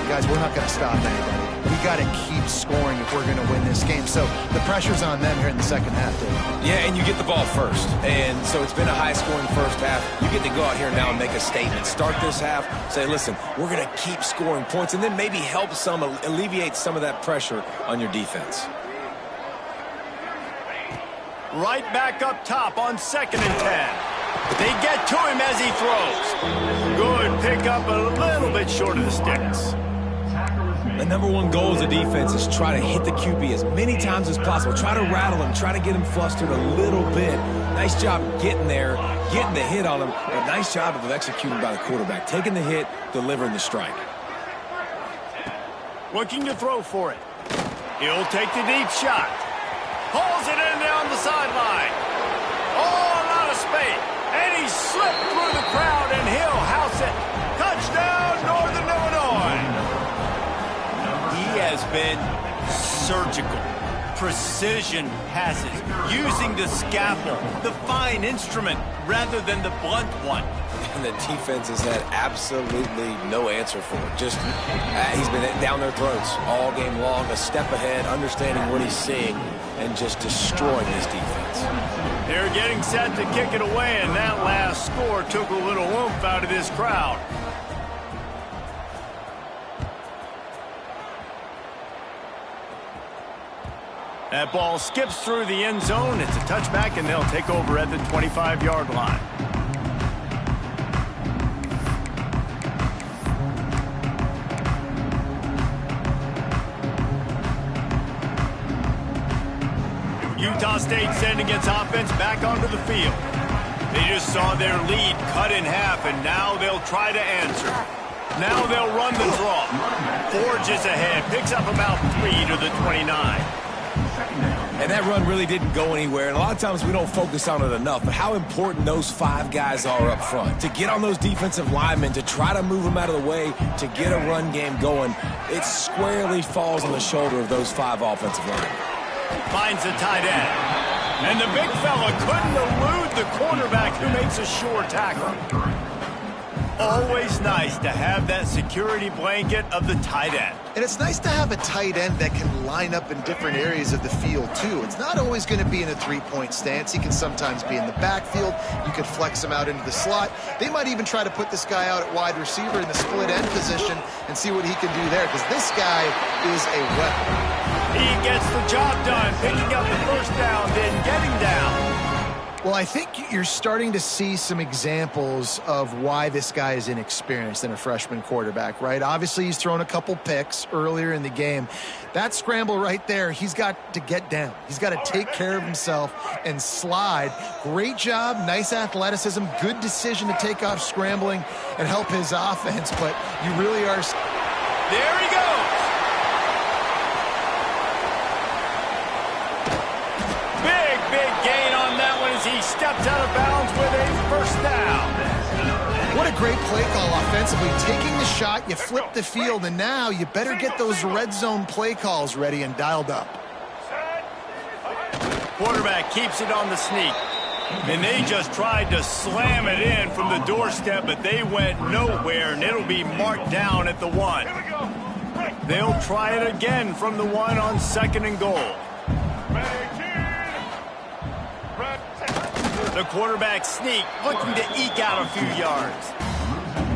guys, we're not going to stop anybody. We got to keep scoring if we're going to win this game. So the pressure's on them here in the second half, Dave. Yeah, and you get the ball first. And so it's been a high-scoring first half. You get to go out here now and make a statement. Start this half, say, listen, we're going to keep scoring points, and then maybe help some, alleviate some of that pressure on your defense. Right back up top on 2nd and 10. They get to him as he throws. Good pickup, a little bit short of the sticks. The number 1 goal as a defense is try to hit the QB as many times as possible. Try to rattle him, try to get him flustered a little bit. Nice job getting there, getting the hit on him, but nice job of executing by the quarterback. Taking the hit, delivering the strike. Looking to throw for it. He'll take the deep shot. Pulls it in down the sideline. Oh, a lot of space. And he slipped through the crowd, and he'll house it. Touchdown, Northern Illinois. He has been surgical. Precision passes, using the scalpel, the fine instrument, rather than the blunt one. And the defense has had absolutely no answer for it. Just, he's been down their throats all game long, a step ahead, understanding what he's seeing, and just destroying this defense. They're getting set to kick it away, and that last score took a little oomph out of this crowd. That ball skips through the end zone. It's a touchback, and they'll take over at the 25-yard line. Utah State sending its offense back onto the field. They just saw their lead cut in half, and now they'll try to answer. Now they'll run the draw. Forges ahead, picks up about 3 to the 29. And that run really didn't go anywhere. And a lot of times we don't focus on it enough. But how important those 5 guys are up front. To get on those defensive linemen, to try to move them out of the way, to get a run game going, it squarely falls on the shoulder of those 5 offensive linemen. Finds the tight end. And the big fella couldn't elude the cornerback who makes a sure tackle. always nice to have that security blanket of the tight end. And it's nice to have a tight end that can line up in different areas of the field, too. It's not always going to be in a three-point stance. He can sometimes be in the backfield. You could flex him out into the slot. They might even try to put this guy out at wide receiver in the split end position and see what he can do there, because this guy is a weapon. He gets the job done, picking up the first down, then getting down. Well, I think you're starting to see some examples of why this guy is inexperienced in a freshman quarterback, right? Obviously, he's thrown a couple picks earlier in the game. That scramble right there, he's got to get down. He's got to take care of himself and slide. Great job, nice athleticism, good decision to take off scrambling and help his offense, but you really are... There he goes. Big gain on that one as he stepped out of bounds with a first down. What a great play call offensively. Taking the shot, you flip the field, and now you better get those red zone play calls ready and dialed up. Quarterback keeps it on the sneak. And they just tried to slam it in from the doorstep, but they went nowhere, and it'll be marked down at the 1. They'll try it again from the 1 on 2nd and goal. The quarterback sneak, looking to eke out a few yards.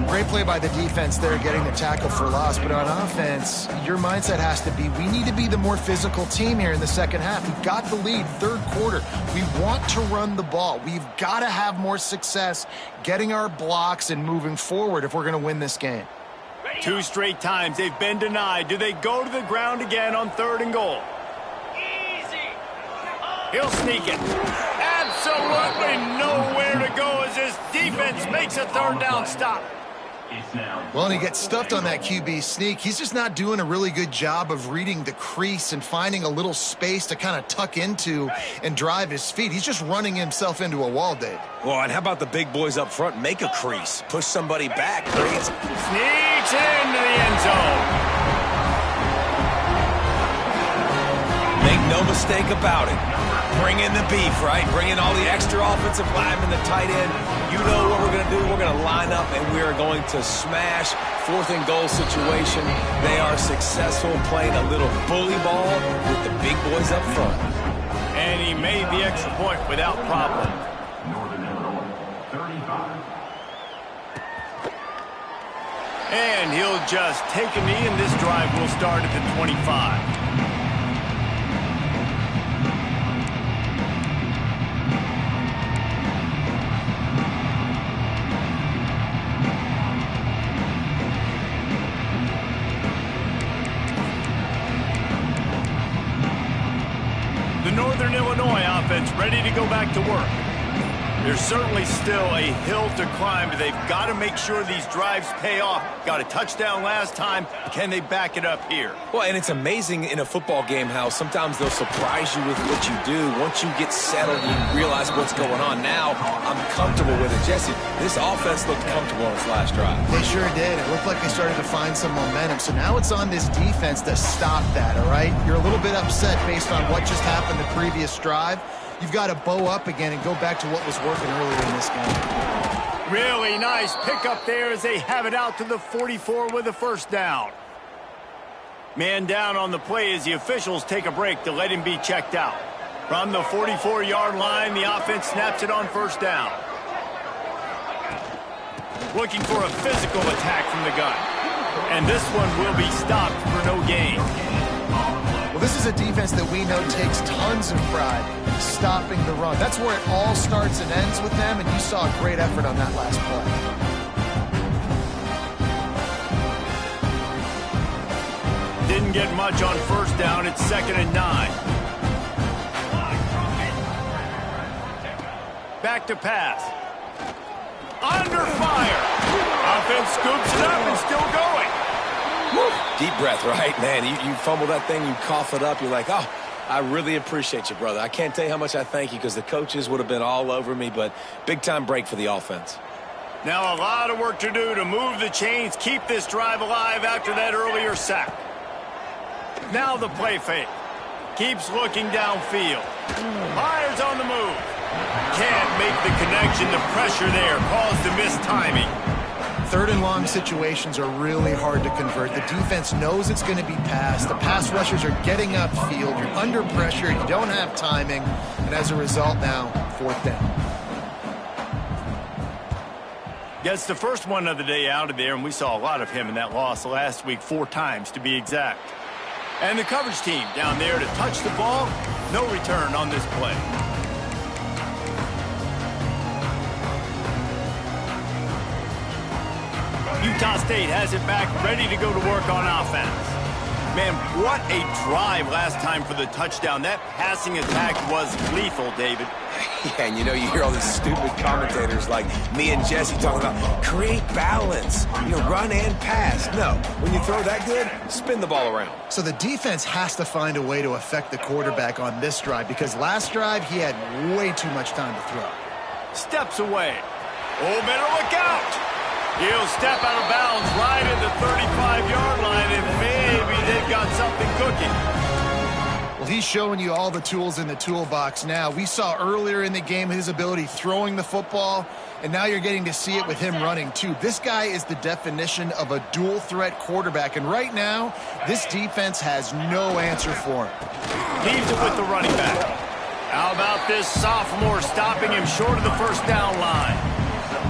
Great play by the defense there, getting the tackle for loss. But on offense, your mindset has to be, we need to be the more physical team here in the second half. We've got the lead, third quarter. We want to run the ball. We've got to have more success getting our blocks and moving forward if we're going to win this game. 2 straight times they've been denied. Do they go to the ground again on 3rd and goal? He'll sneak it. Absolutely nowhere to go as his defense makes a 3rd down stop. Well, and he gets stuffed on that QB sneak. He's just not doing a really good job of reading the crease and finding a little space to kind of tuck into and drive his feet. He's just running himself into a wall, Dave. Well, and how about the big boys up front? Make a crease. Push somebody back. Sneaks into the end zone. Make no mistake about it. Bring in the beef, right? Bring in all the extra offensive linemen, the tight end. You know what we're going to do. We're going to line up, and we are going to smash 4th and goal situation. They are successful playing a little bully ball with the big boys up front. And he made the extra point without problem. Northern Illinois, 35. And he'll just take a knee, and this drive will start at the 25. Northern Illinois offense ready to go back to work. There's certainly still a hill to climb, but they've got to make sure these drives pay off. Got a touchdown last time. Can they back it up here? Well, and it's amazing in a football game how sometimes they'll surprise you with what you do. Once you get settled, you realize what's going on. Now, I'm comfortable with it. Jesse, this offense looked comfortable on its last drive. They sure did. It looked like they started to find some momentum. So now it's on this defense to stop that, all right? You're a little bit upset based on what just happened the previous drive. You've got to bow up again and go back to what was working earlier in this game. Really nice pickup there as they have it out to the 44 with a first down. Man down on the play as the officials take a break to let him be checked out. From the 44-yard line, the offense snaps it on first down. Looking for a physical attack from the gun. And this one will be stopped for no gain. Well, this is a defense that we know takes tons of pride in stopping the run. That's where it all starts and ends with them, and you saw a great effort on that last play. Didn't get much on first down. It's 2nd and 9. Back to pass. Under fire. Offense scoops it up and still going. Woo. Deep breath, right, man? You fumble that thing, you cough it up, you're like, oh, I really appreciate you, brother. I can't tell you how much I thank you because the coaches would have been all over me, but big-time break for the offense. Now a lot of work to do to move the chains, keep this drive alive after that earlier sack. Now the play fake. Keeps looking downfield. Fires on the move. Can't make the connection. The pressure there caused the missed timing. Third and long situations are really hard to convert. The defense knows it's going to be passed. The pass rushers are getting upfield. You're under pressure. You don't have timing. And as a result now, fourth down. Gets the first one of the day out of there, and we saw a lot of him in that loss last week, 4 times to be exact. And the coverage team down there to touch the ball. No return on this play. Utah State has it back, ready to go to work on offense. Man, what a drive last time for the touchdown. That passing attack was lethal, David. Yeah, and you know, you hear all these stupid commentators like me and Jesse talking about create balance, run and pass. No, when you throw that good, spin the ball around. So the defense has to find a way to affect the quarterback on this drive because last drive he had way too much time to throw. Steps away. Oh, better look out. He'll step out of bounds right at the 35-yard line, and maybe they've got something cooking. Well, he's showing you all the tools in the toolbox now. We saw earlier in the game his ability throwing the football, and now you're getting to see it with him running, too. This guy is the definition of a dual-threat quarterback, and right now, this defense has no answer for him. Leaves it with the running back. How about this sophomore stopping him short of the first down line?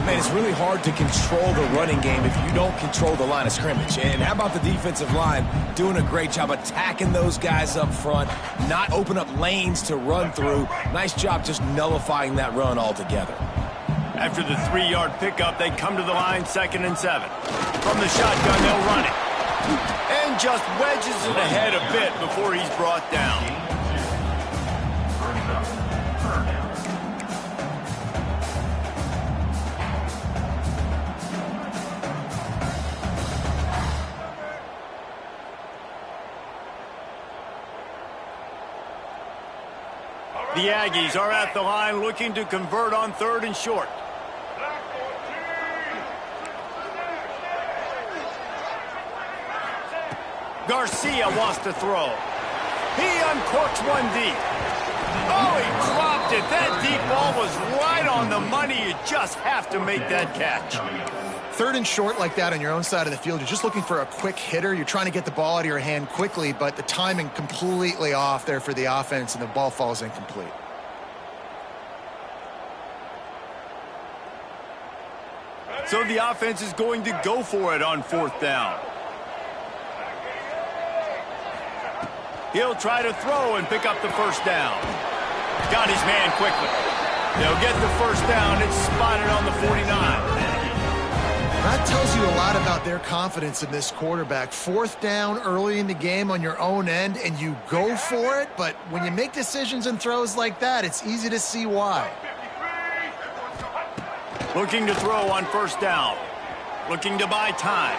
Man, it's really hard to control the running game if you don't control the line of scrimmage. And how about the defensive line doing a great job attacking those guys up front, not open up lanes to run through. Nice job just nullifying that run altogether. After the 3-yard pickup, they come to the line 2nd and 7. From the shotgun, they'll run it. And just wedges it ahead a bit before he's brought down. The Aggies are at the line looking to convert on 3rd and short. Garcia wants to throw. He uncorks one deep. Oh, he dropped it. That deep ball was right on the money. You just have to make that catch. 3rd and short like that on your own side of the field, you're just looking for a quick hitter. You're trying to get the ball out of your hand quickly, but the timing completely off there for the offense, and the ball falls incomplete. So the offense is going to go for it on 4th down. He'll try to throw and pick up the first down. Got his man quickly. They'll get the first down. It's spotted on the 49. That tells you a lot about their confidence in this quarterback. 4th down early in the game on your own end, and you go for it, but when you make decisions and throws like that, it's easy to see why. Looking to throw on 1st down. Looking to buy time.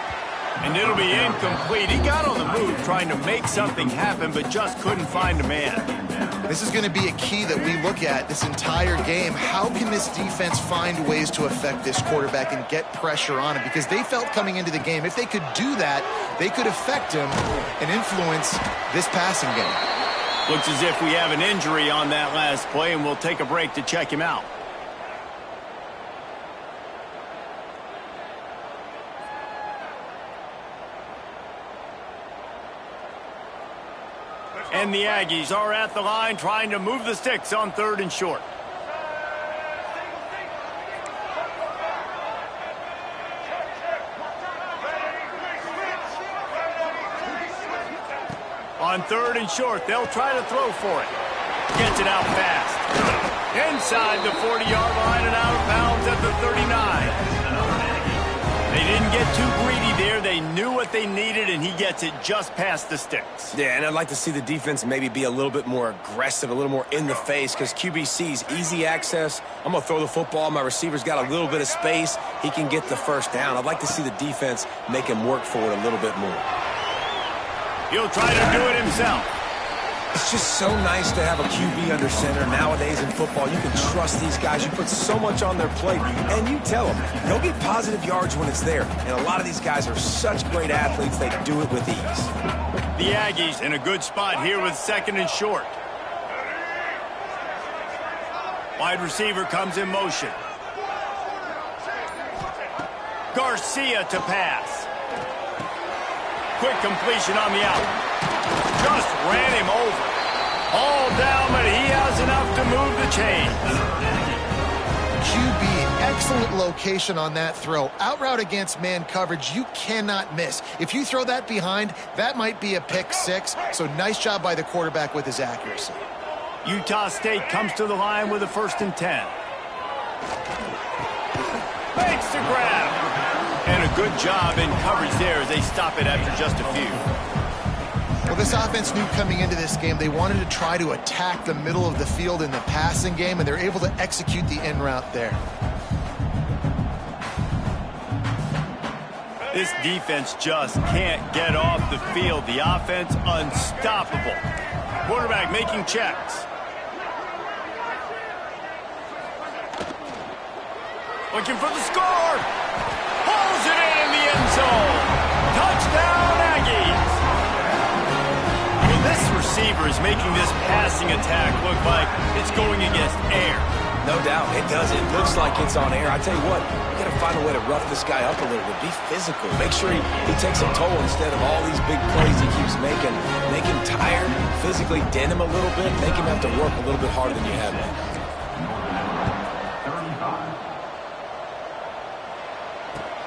And it'll be incomplete. He got on the move trying to make something happen, but just couldn't find a man. This is going to be a key that we look at this entire game. How can this defense find ways to affect this quarterback and get pressure on him? Because they felt coming into the game, if they could do that, they could affect him and influence this passing game. Looks as if we have an injury on that last play, and we'll take a break to check him out. And the Aggies are at the line trying to move the sticks on 3rd and short. On 3rd and short, they'll try to throw for it. Gets it out fast. Inside the 40-yard line and out of bounds at the 39. They didn't get too greedy there. They knew what they needed, and he gets it just past the sticks. Yeah, and I'd like to see the defense maybe be a little bit more aggressive, a little more in the face, because QBC's easy access. I'm going to throw the football. My receiver's got a little bit of space. He can get the first down. I'd like to see the defense make him work for it a little bit more. He'll try to do it himself. It's just so nice to have a QB under center. Nowadays in football, you can trust these guys. You put so much on their plate, and you tell them, they'll get positive yards when it's there. And a lot of these guys are such great athletes, they do it with ease. The Aggies in a good spot here with 2nd and short. Wide receiver comes in motion. Garcia to pass. Quick completion on the out. Just ran him over. All down, but he has enough to move the chains. QB, excellent location on that throw. Out route against man coverage, you cannot miss. If you throw that behind, that might be a pick six. So nice job by the quarterback with his accuracy. Utah State comes to the line with a 1st and 10. Makes the grab. And a good job in coverage there as they stop it after just a few. Well, this offense knew coming into this game they wanted to try to attack the middle of the field in the passing game, and they're able to execute the in route there. This defense just can't get off the field. The offense unstoppable. Quarterback making checks. Looking for the score. Pulls it in the end zone. Touchdown, Aggies. Well, this receiver is making this passing attack look like it's going against air. No doubt, it does. It looks like it's on air. I tell you what, you got to find a way to rough this guy up a little bit. Be physical. Make sure he takes a toll instead of all these big plays he keeps making. Make him tired, physically dent him a little bit, make him have to work a little bit harder than you have been.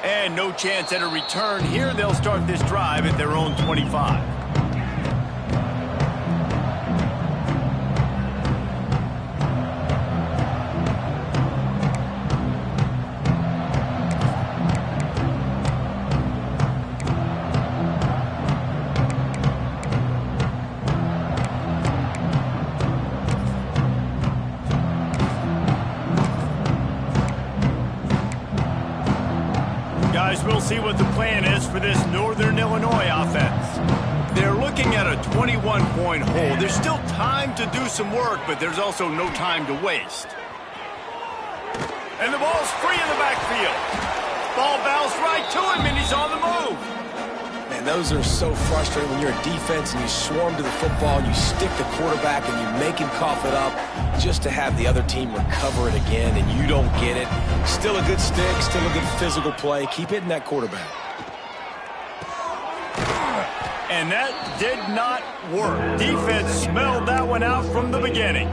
And no chance at a return here. They'll start this drive at their own 25. Guys, we'll see what the plan is for this Northern Illinois offense. They're looking at a 21-point hole. There's still time to do some work, but there's also no time to waste. And the ball's free in the backfield. Ball bounced right to him, and he's on the move. Man, those are so frustrating when you're a defense and you swarm to the football and you stick the quarterback and you make him cough it up just to have the other team recover it again and you don't get it. Still a good stick, still a good physical play. Keep hitting that quarterback. And that did not work. Defense smelled that one out from the beginning.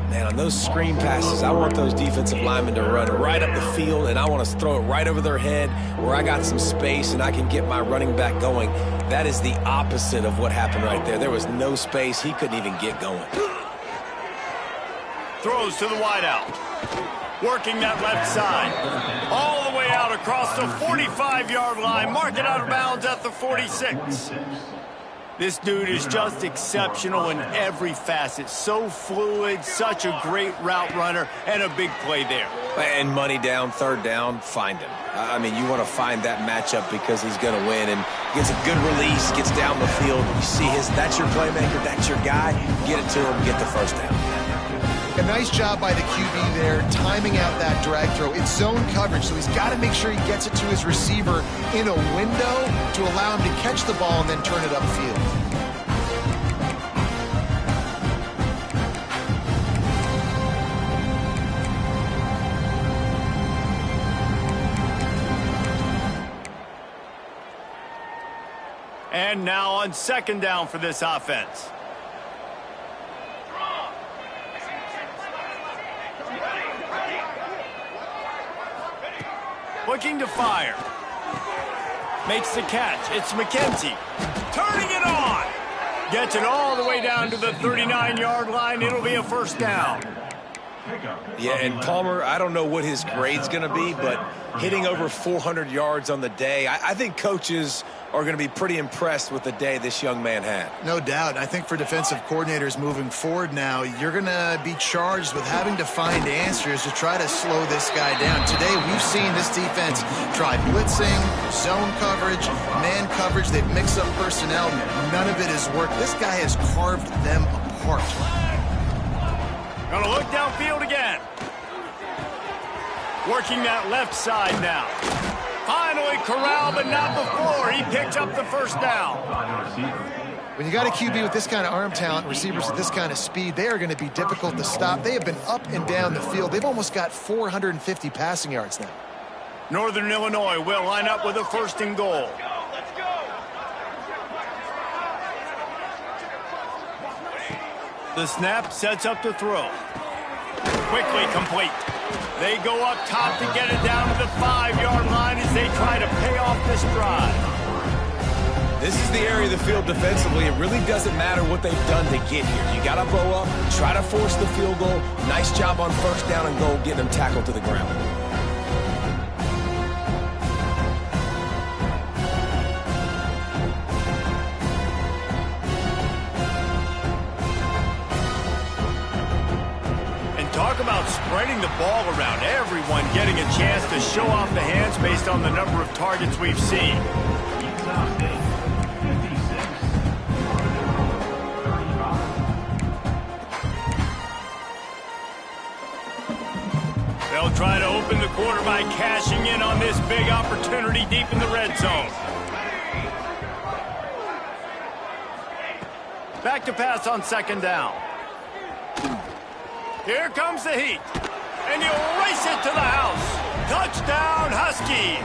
Man, on those screen passes, I want those defensive linemen to run right up the field, and I want to throw it right over their head where I got some space and I can get my running back going. That is the opposite of what happened right there. There was no space. He couldn't even get going. Throws to the wideout. Working that left side. All the way out across the 45-yard line. Mark it out of bounds at the 46. This dude is just exceptional in every facet. So fluid, such a great route runner, and a big play there. And money down, third down, find him. I mean, you want to find that matchup because he's going to win. And gets a good release, gets down the field. You see that's your playmaker, that's your guy. Get it to him, get the first down. A nice job by the QB there, timing out that drag throw. It's zone coverage, so he's got to make sure he gets it to his receiver in a window to allow him to catch the ball and then turn it upfield. And now on 2nd down for this offense. Looking to fire. Makes the catch. It's McKenzie. Turning it on. Gets it all the way down to the 39-yard line. It'll be a first down. Yeah, and Palmer, I don't know what his grade's going to be, but hitting over 400 yards on the day, I think coaches are going to be pretty impressed with the day this young man had. No doubt. I think for defensive coordinators moving forward now, you're going to be charged with having to find answers to try to slow this guy down. Today, we've seen this defense try blitzing, zone coverage, man coverage. They've mixed up personnel. None of it has worked. This guy has carved them apart. Gonna look downfield again. Working that left side now. Finally corralled, but not before. He picked up the first down. When you got a QB with this kind of arm talent, receivers with this kind of speed, they are going to be difficult to stop. They have been up and down the field. They've almost got 450 passing yards now. Northern Illinois will line up with a 1st and goal. Let's go. The snap sets up to throw. Quickly complete. They go up top to get it down to the 5-yard line as they try to pay off this drive. This is the area of the field defensively. It really doesn't matter what they've done to get here. You got to bow up, try to force the field goal. Nice job on 1st down and goal, getting them tackled to the ground. Talk about spreading the ball around. Everyone getting a chance to show off the hands based on the number of targets we've seen. Utah State, 56. They'll try to open the quarter by cashing in on this big opportunity deep in the red zone. Back to pass on 2nd down. Here comes the heat. And you race it to the house. Touchdown, Huskies.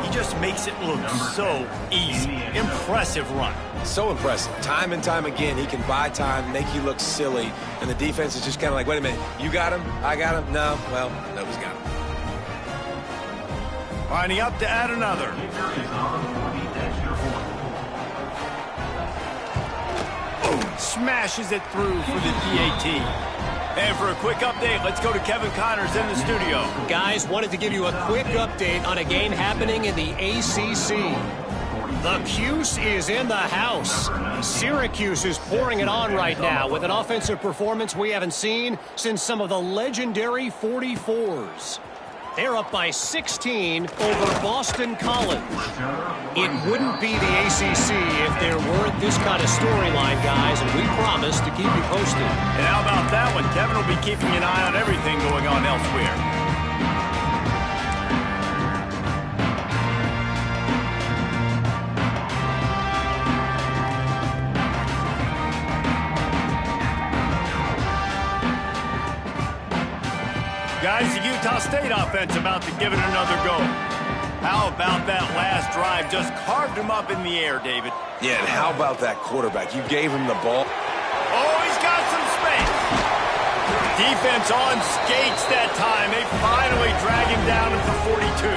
He just makes it look so easy. Impressive run. So impressive. Time and time again, he can buy time, make you look silly, and the defense is just kind of like, wait a minute, you got him? I got him? No. Well, nobody's got him. Lining up to add another. Smashes it through for the PAT. And for a quick update, let's go to Kevin Connors in the studio. Guys, wanted to give you a quick update on a game happening in the ACC. The Cuse is in the house. Syracuse is pouring it on right now with an offensive performance we haven't seen since some of the legendary 44s. They're up by 16 over Boston College. It wouldn't be the ACC if there weren't this kind of storyline, guys, and we promise to keep you posted. And how about that one? Kevin will be keeping an eye on everything going on elsewhere. Guys, the Utah State offense about to give it another go. How about that last drive? Just carved him up in the air, David. Yeah, and how about that quarterback? You gave him the ball. Oh, he's got some space. Defense on skates that time. They finally drag him down at the 42.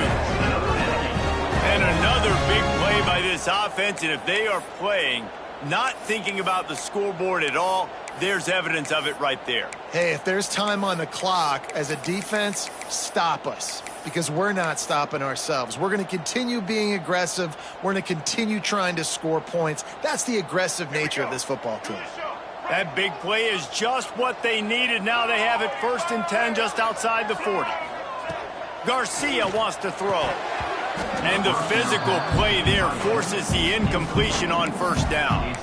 And another big play by this offense, and if they are playing, not thinking about the scoreboard at all, there's evidence of it right there. Hey, if there's time on the clock, as a defense, stop us. Because we're not stopping ourselves. We're going to continue being aggressive. We're going to continue trying to score points. That's the aggressive nature of this football team. That big play is just what they needed. Now they have it 1st and 10 just outside the 40. Garcia wants to throw. And the physical play there forces the incompletion on 1st down.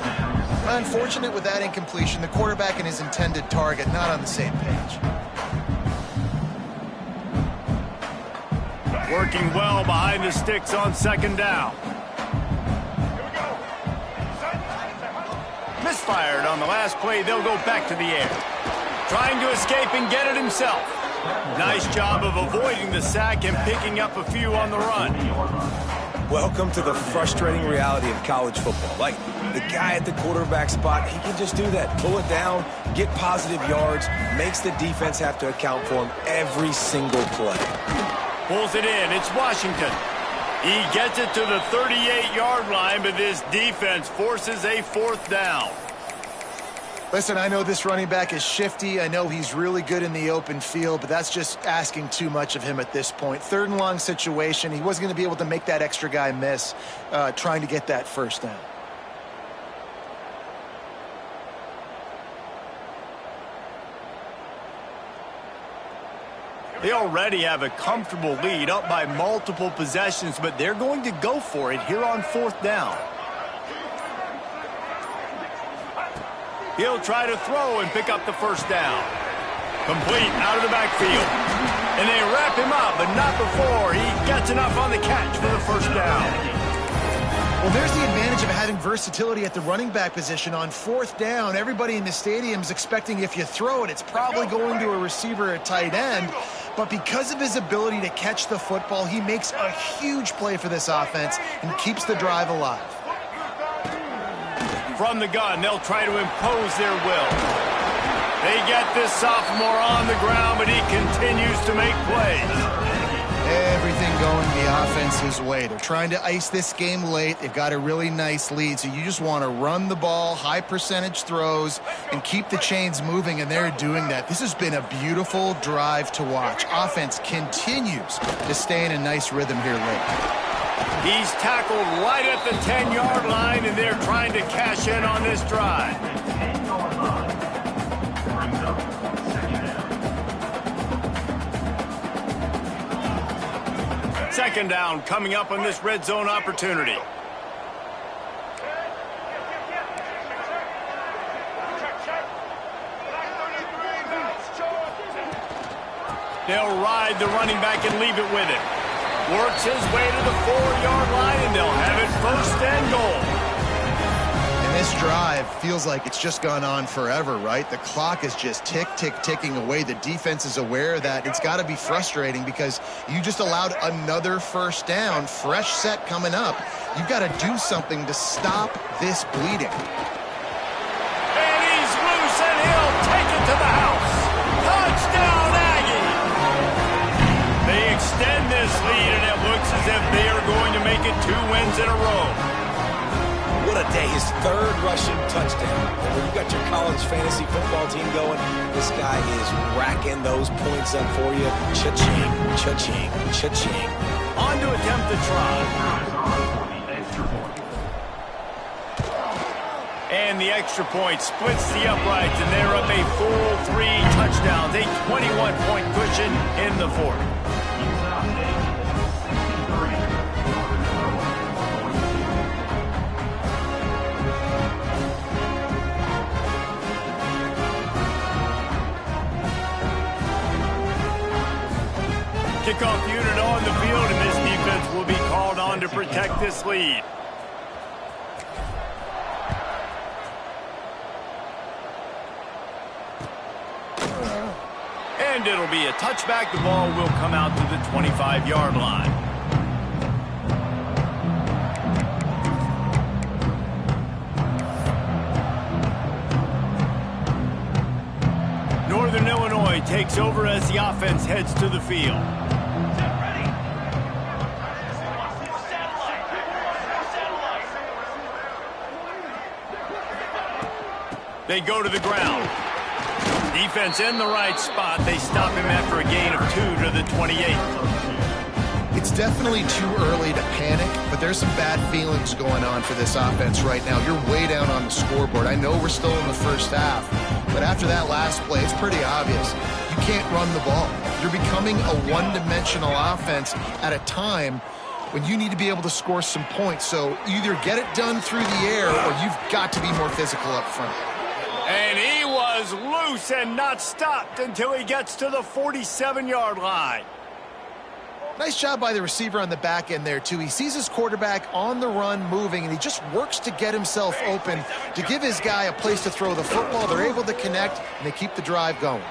Unfortunate with that incompletion. The quarterback and his intended target not on the same page. Working well behind the sticks on 2nd down. Misfired on the last play. They'll go back to the air. Trying to escape and get it himself. Nice job of avoiding the sack and picking up a few on the run. Welcome to the frustrating reality of college football. Like, the guy at the quarterback spot, he can just do that. Pull it down, get positive yards, makes the defense have to account for him every single play. Pulls it in. It's Washington. He gets it to the 38-yard line, but this defense forces a 4th down. Listen, I know this running back is shifty. I know he's really good in the open field, but that's just asking too much of him at this point. 3rd and long situation. He wasn't going to be able to make that extra guy miss trying to get that 1st down. They already have a comfortable lead, up by multiple possessions, but they're going to go for it here on 4th down. He'll try to throw and pick up the 1st down. Complete out of the backfield. And they wrap him up, but not before he gets enough on the catch for the 1st down. Well, there's the advantage of having versatility at the running back position. On fourth down, everybody in the stadium is expecting if you throw it, it's probably going to a receiver at tight end. But because of his ability to catch the football, he makes a huge play for this offense and keeps the drive alive. From the gun, they'll try to impose their will. They get this sophomore on the ground, but he continues to make plays. Everything going the offense's way. They're trying to ice this game late. They've got a really nice lead, so you just want to run the ball, high percentage throws, and keep the chains moving, and they're doing that. This has been a beautiful drive to watch. Offense continues to stay in a nice rhythm here late. He's tackled right at the 10-yard line, and they're trying to cash in on this drive. Second down coming up on this red zone opportunity. They'll ride the running back and leave it with him. Works his way to the 4-yard line, and they'll have it first and goal. And this drive feels like it's just gone on forever, right? The clock is just ticking away. The defense is aware of that. It's got to be frustrating because you just allowed another first down, fresh set coming up. You've got to do something to stop this bleeding. And he's loose, and he'll take it to the house. Touchdown, Aggie! They extend this lead, and it looks as if they are going to make it 2 wins in a row. What a day. His third rushing touchdown. And when you got your college fantasy football team going, this guy is racking those points up for you. Cha-ching, cha-ching, cha-ching. On to attempt the try. And the extra point splits the uprights, and they're up a full 3 touchdowns, a 21-point cushion in the fourth. Kickoff unit on the field, and this defense will be called on to protect this lead. And it'll be a touchback. The ball will come out to the 25-yard line. Northern Illinois takes over as the offense heads to the field. They go to the ground. Defense in the right spot. They stop him after a gain of 2 to the 28. It's definitely too early to panic, but there's some bad feelings going on for this offense right now. You're way down on the scoreboard. I know we're still in the first half, but after that last play, it's pretty obvious. You can't run the ball. You're becoming a one-dimensional offense at a time when you need to be able to score some points. So either get it done through the air or you've got to be more physical up front. And he was loose and not stopped until he gets to the 47-yard line. Nice job by the receiver on the back end there, too. He sees his quarterback on the run moving, and he just works to get himself open to give his guy a place to throw the football. They're able to connect, and they keep the drive going.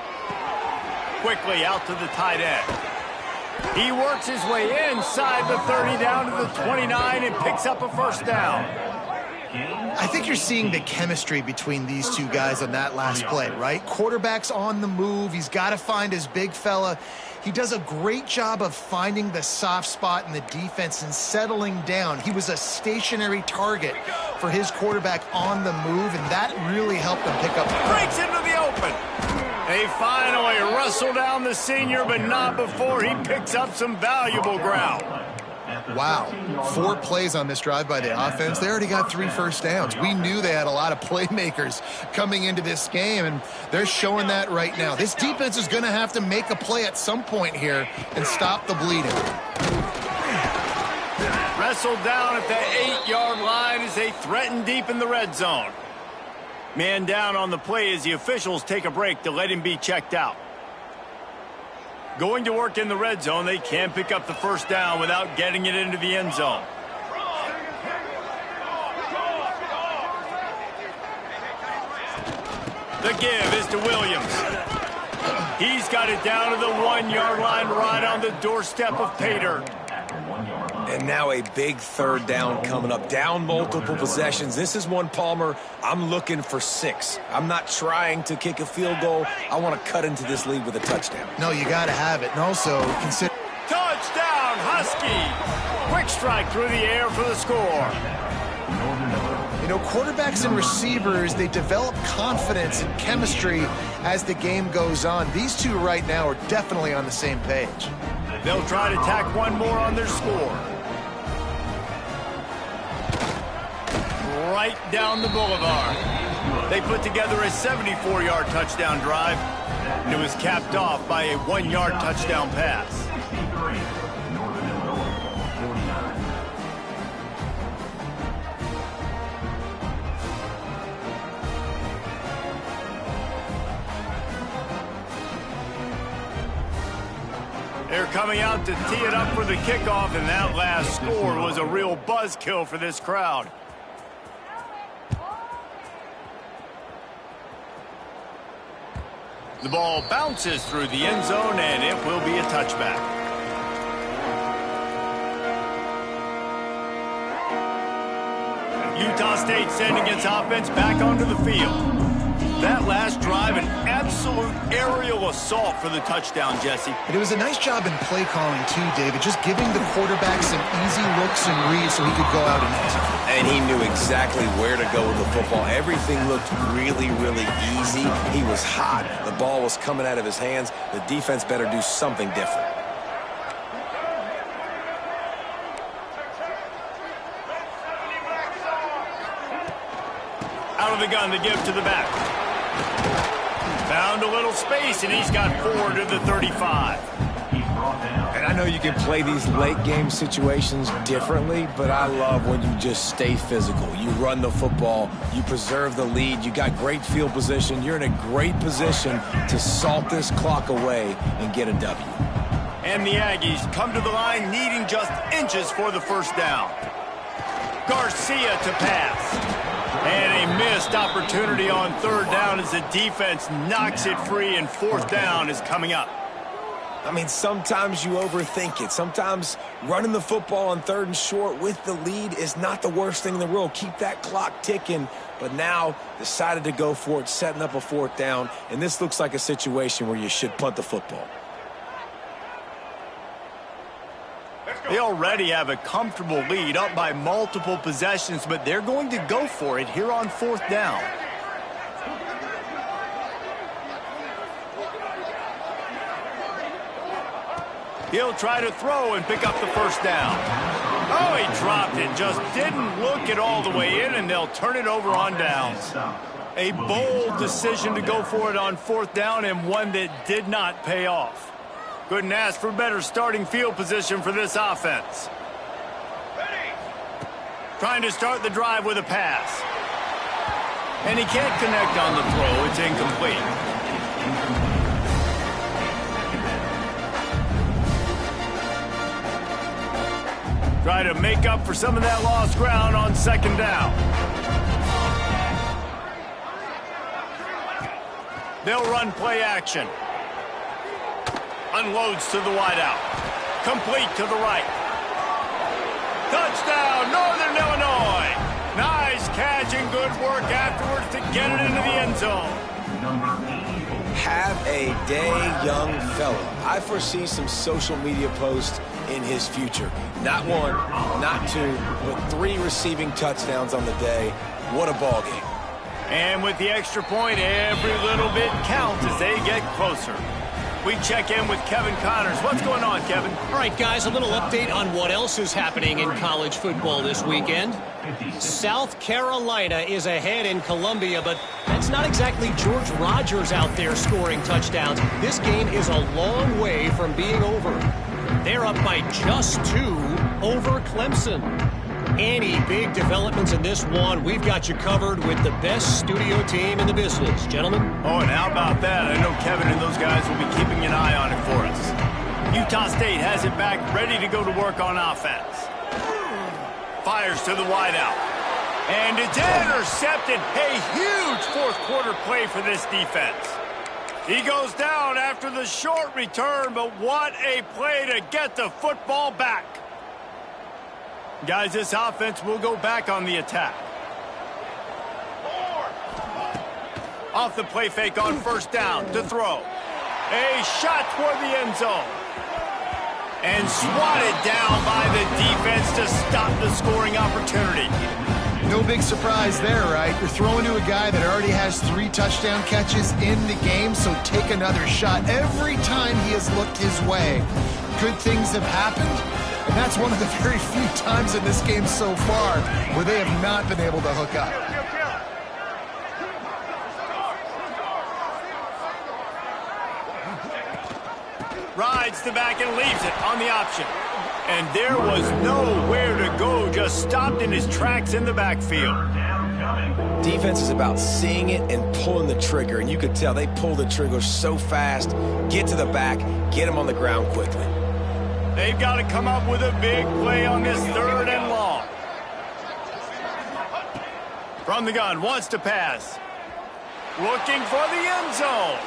Quickly out to the tight end. He works his way inside the 30 down to the 29 and picks up a first down. I think you're seeing the chemistry between these two guys on that last play, right? Quarterback's on the move. He's got to find his big fella. He does a great job of finding the soft spot in the defense and settling down. He was a stationary target for his quarterback on the move, and that really helped him pick up. Breaks into the open. They finally wrestle down the senior, but not before he picks up some valuable ground. Wow, 4 plays on this drive by the offense. They already got 3 first downs. We knew they had a lot of playmakers coming into this game, and they're showing that right now. This defense is going to have to make a play at some point here and stop the bleeding. Wrestled down at the 8-yard line as they threaten deep in the red zone. Man down on the play as the officials take a break to let him be checked out. Going to work in the red zone, they can pick up the first down without getting it into the end zone. The give is to Williams. He's got it down to the 1-yard line right on the doorstep of Pater. And now a big third down coming up. Down multiple possessions. This is one, Palmer, I'm looking for 6. I'm not trying to kick a field goal. I want to cut into this lead with a touchdown. No, you got to have it. And also consider... Touchdown, Husky! Quick strike through the air for the score. You know, quarterbacks and receivers, they develop confidence and chemistry as the game goes on. These two right now are definitely on the same page. They'll try to tack one more on their score. Right down the boulevard. They put together a 74-yard touchdown drive, and it was capped off by a 1-yard touchdown pass. They're coming out to tee it up for the kickoff, and that last score was a real buzzkill for this crowd. The ball bounces through the end zone, and it will be a touchback. Utah State sending its offense back onto the field. That last drive, an absolute aerial assault for the touchdown, Jesse. But it was a nice job in play calling, too, David. Just giving the quarterback some easy looks and reads so he could go out and execute. And he knew exactly where to go with the football. Everything looked really, really easy. He was hot. The ball was coming out of his hands. The defense better do something different. Out of the gun, the give to the back. Found a little space, and he's got 4 to the 35. And I know you can play these late game situations differently, but I love when you just stay physical. You run the football, you preserve the lead, you got great field position, you're in a great position to salt this clock away and get a W. And the Aggies come to the line needing just inches for the first down. Garcia to pass. And a missed opportunity on third down as the defense knocks it free, and fourth down is coming up. I mean, sometimes you overthink it. Sometimes running the football on third and short with the lead is not the worst thing in the world. Keep that clock ticking. But now decided to go for it, setting up a fourth down. And this looks like a situation where you should punt the football. They already have a comfortable lead, up by multiple possessions, but they're going to go for it here on fourth down. He'll try to throw and pick up the first down. Oh, he dropped it, just didn't look it all the way in, and they'll turn it over on downs. A bold decision to go for it on fourth down, and one that did not pay off. Couldn't ask for better starting field position for this offense. Trying to start the drive with a pass. And he can't connect on the throw. It's incomplete. Try to make up for some of that lost ground on second down. They'll run play action. Unloads to the wideout. Complete to the right. Touchdown, Northern Illinois. Nice catch and good work afterwards to get it into the end zone. Have a day, young fella. I foresee some social media posts in his future. Not one, not two, but 3 receiving touchdowns on the day. What a ball game. And with the extra point, every little bit counts as they get closer. We check in with Kevin Connors. What's going on, Kevin? All right, guys, a little update on what else is happening in college football this weekend. South Carolina is ahead in Columbia, but that's not exactly George Rogers out there scoring touchdowns. This game is a long way from being over. They're up by just 2 over Clemson. Any big developments in this one, we've got you covered with the best studio team in the business. Gentlemen? Oh, and how about that? I know Kevin and those guys will be keeping an eye on it for us. Utah State has it back, ready to go to work on offense. Fires to the wideout. And it's intercepted. A huge fourth quarter play for this defense. He goes down after the short return, but what a play to get the football back. Guys, this offense will go back on the attack. Off the play fake on first down to throw. A shot toward the end zone. And swatted down by the defense to stop the scoring opportunity. No big surprise there, right? You're throwing to a guy that already has 3 touchdown catches in the game, so take another shot. Every time he has looked his way, good things have happened, and that's one of the very few times in this game so far where they have not been able to hook up. Rides the back and leaves it on the option. And there was nowhere to go, just stopped in his tracks in the backfield. Defense is about seeing it and pulling the trigger, and you could tell they pull the trigger so fast, get to the back, get him on the ground quickly. They've got to come up with a big play on this 3rd and long. From the gun, wants to pass. Looking for the end zone.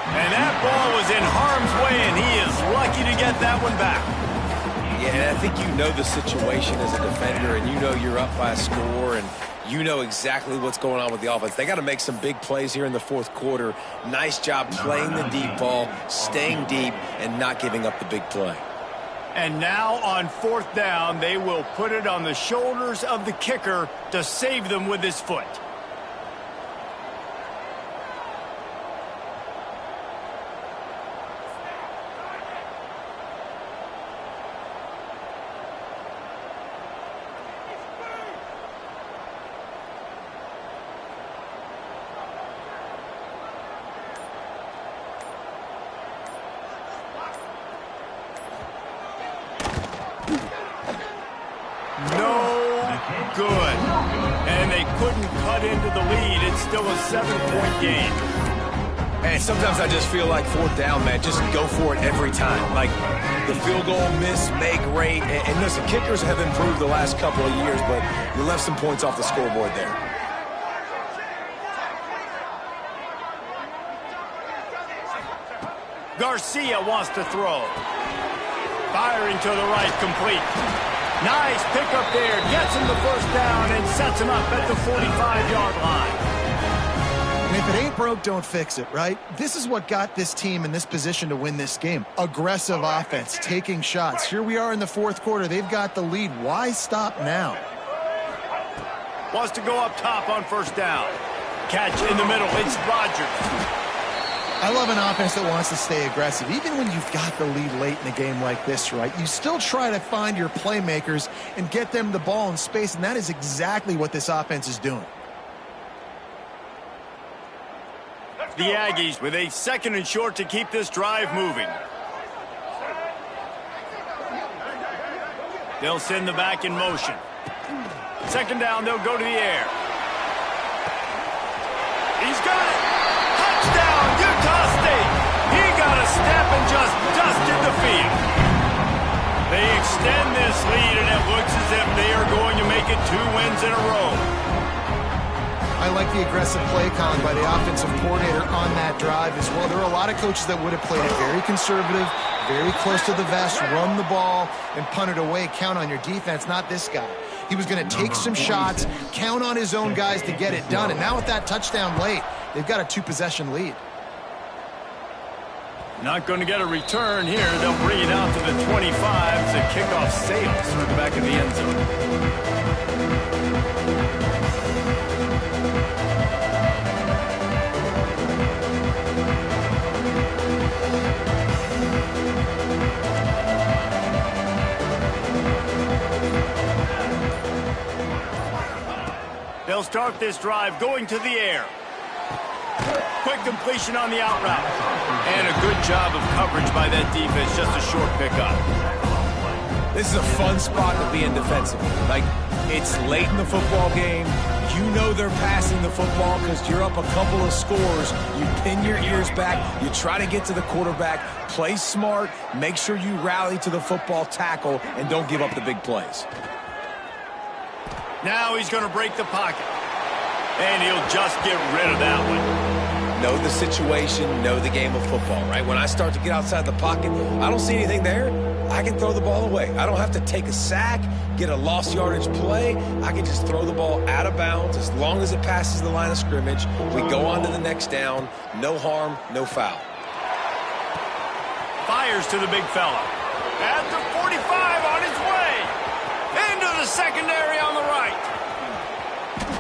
And that ball was in harm's way, and he is lucky to get that one back. Yeah, and I think you know the situation as a defender, and you know you're up by a score, and you know exactly what's going on with the offense. They got to make some big plays here in the fourth quarter. Nice job playing the deep ball, staying deep, and not giving up the big play. And now on 4th down, they will put it on the shoulders of the kicker to save them with his foot. Good. And they couldn't cut into the lead. It's still a 7-point game. And sometimes I just feel like 4th down, man, just go for it every time. Like the field goal miss, make rate. And listen, kickers have improved the last couple of years, but you left some points off the scoreboard there. Garcia wants to throw. Firing to the right, complete. Nice pickup there. Gets him the first down and sets him up at the 45-yard line. And if it ain't broke, don't fix it, right? This is what got this team in this position to win this game. Aggressive offense, taking shots. Here we are in the fourth quarter. They've got the lead. Why stop now? Wants to go up top on first down. Catch in the middle. It's Rodgers. I love an offense that wants to stay aggressive. Even when you've got the lead late in a game like this, right, you still try to find your playmakers and get them the ball in space, and that is exactly what this offense is doing. The Aggies with a 2nd and short to keep this drive moving. They'll send the back in motion. 2nd down, they'll go to the air. He's got it. Touchdown, Utah State. He got a step and just dusted the field. They extend this lead, and it looks as if they are going to make it 2 wins in a row. I like the aggressive play calling by the offensive coordinator on that drive as well. There are a lot of coaches that would have played it very conservative, very close to the vest, run the ball, and punt it away. Count on your defense, not this guy. He was going to take some shots, count on his own guys to get it done. And now with that touchdown late, they've got a 2-possession lead. Not going to get a return here. They'll bring it out to the 25 as the kickoff sails through the back of the end zone. They'll start this drive going to the air. Quick completion on the out route. And a good job of coverage by that defense, just a short pickup. This is a fun spot to be in defensively. Like, it's late in the football game. You know they're passing the football because you're up a couple of scores. You pin your ears back. You try to get to the quarterback. Play smart. Make sure you rally to the football tackle and don't give up the big plays. Now he's going to break the pocket. And he'll just get rid of that one. Know the situation, know the game of football, right? When I start to get outside the pocket, I don't see anything there. I can throw the ball away. I don't have to take a sack, get a lost yardage play. I can just throw the ball out of bounds as long as it passes the line of scrimmage. We go on to the next down. No harm, no foul. Fires to the big fella. At the 45 on his way. Into the secondary on the right.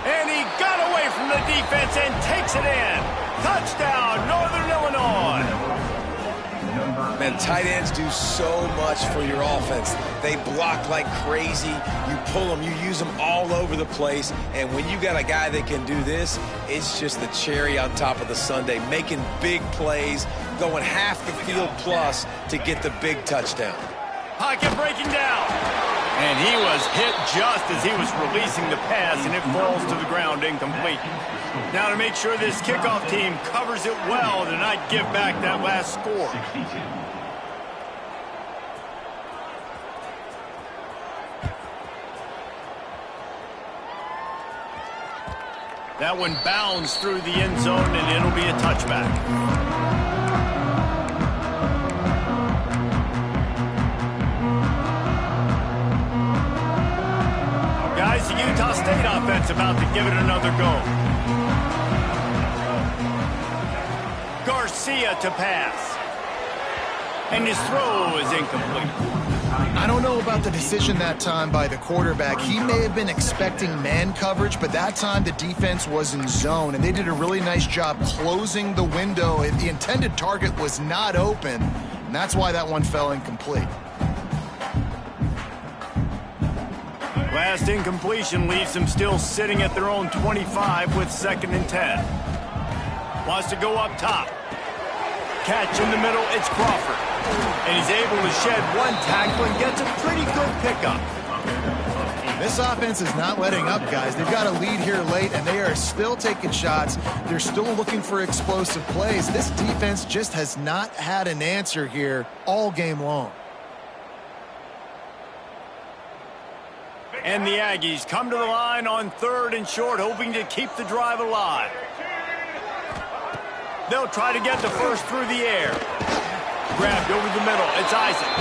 And he got away from the defense and takes it in. Touchdown, Northern Illinois. Man, tight ends do so much for your offense. They block like crazy. You pull them, you use them all over the place. And when you got a guy that can do this, it's just the cherry on top of the sundae, making big plays, going half the field plus to get the big touchdown. Pocket breaking down. And he was hit just as he was releasing the pass, and it falls to the ground incomplete. Now to make sure this kickoff team covers it well to not give back that last score. That one bounds through the end zone, and it'll be a touchback. Guys, the Utah State offense about to give it another go. Garcia to pass. And his throw is incomplete. I don't know about the decision that time by the quarterback. He may have been expecting man coverage, but that time the defense was in zone, and they did a really nice job closing the window. The intended target was not open, and that's why that one fell incomplete. Last incompletion leaves them still sitting at their own 25 with 2nd and 10. Wants to go up top. Catch in the middle, it's Crawford. And he's able to shed one tackle and gets a pretty good pickup. This offense is not letting up, guys. They've got a lead here late, and they are still taking shots. They're still looking for explosive plays. This defense just has not had an answer here all game long. And the Aggies come to the line on 3rd and short, hoping to keep the drive alive. They'll try to get the first through the air. Grabbed over the middle. It's Isaac.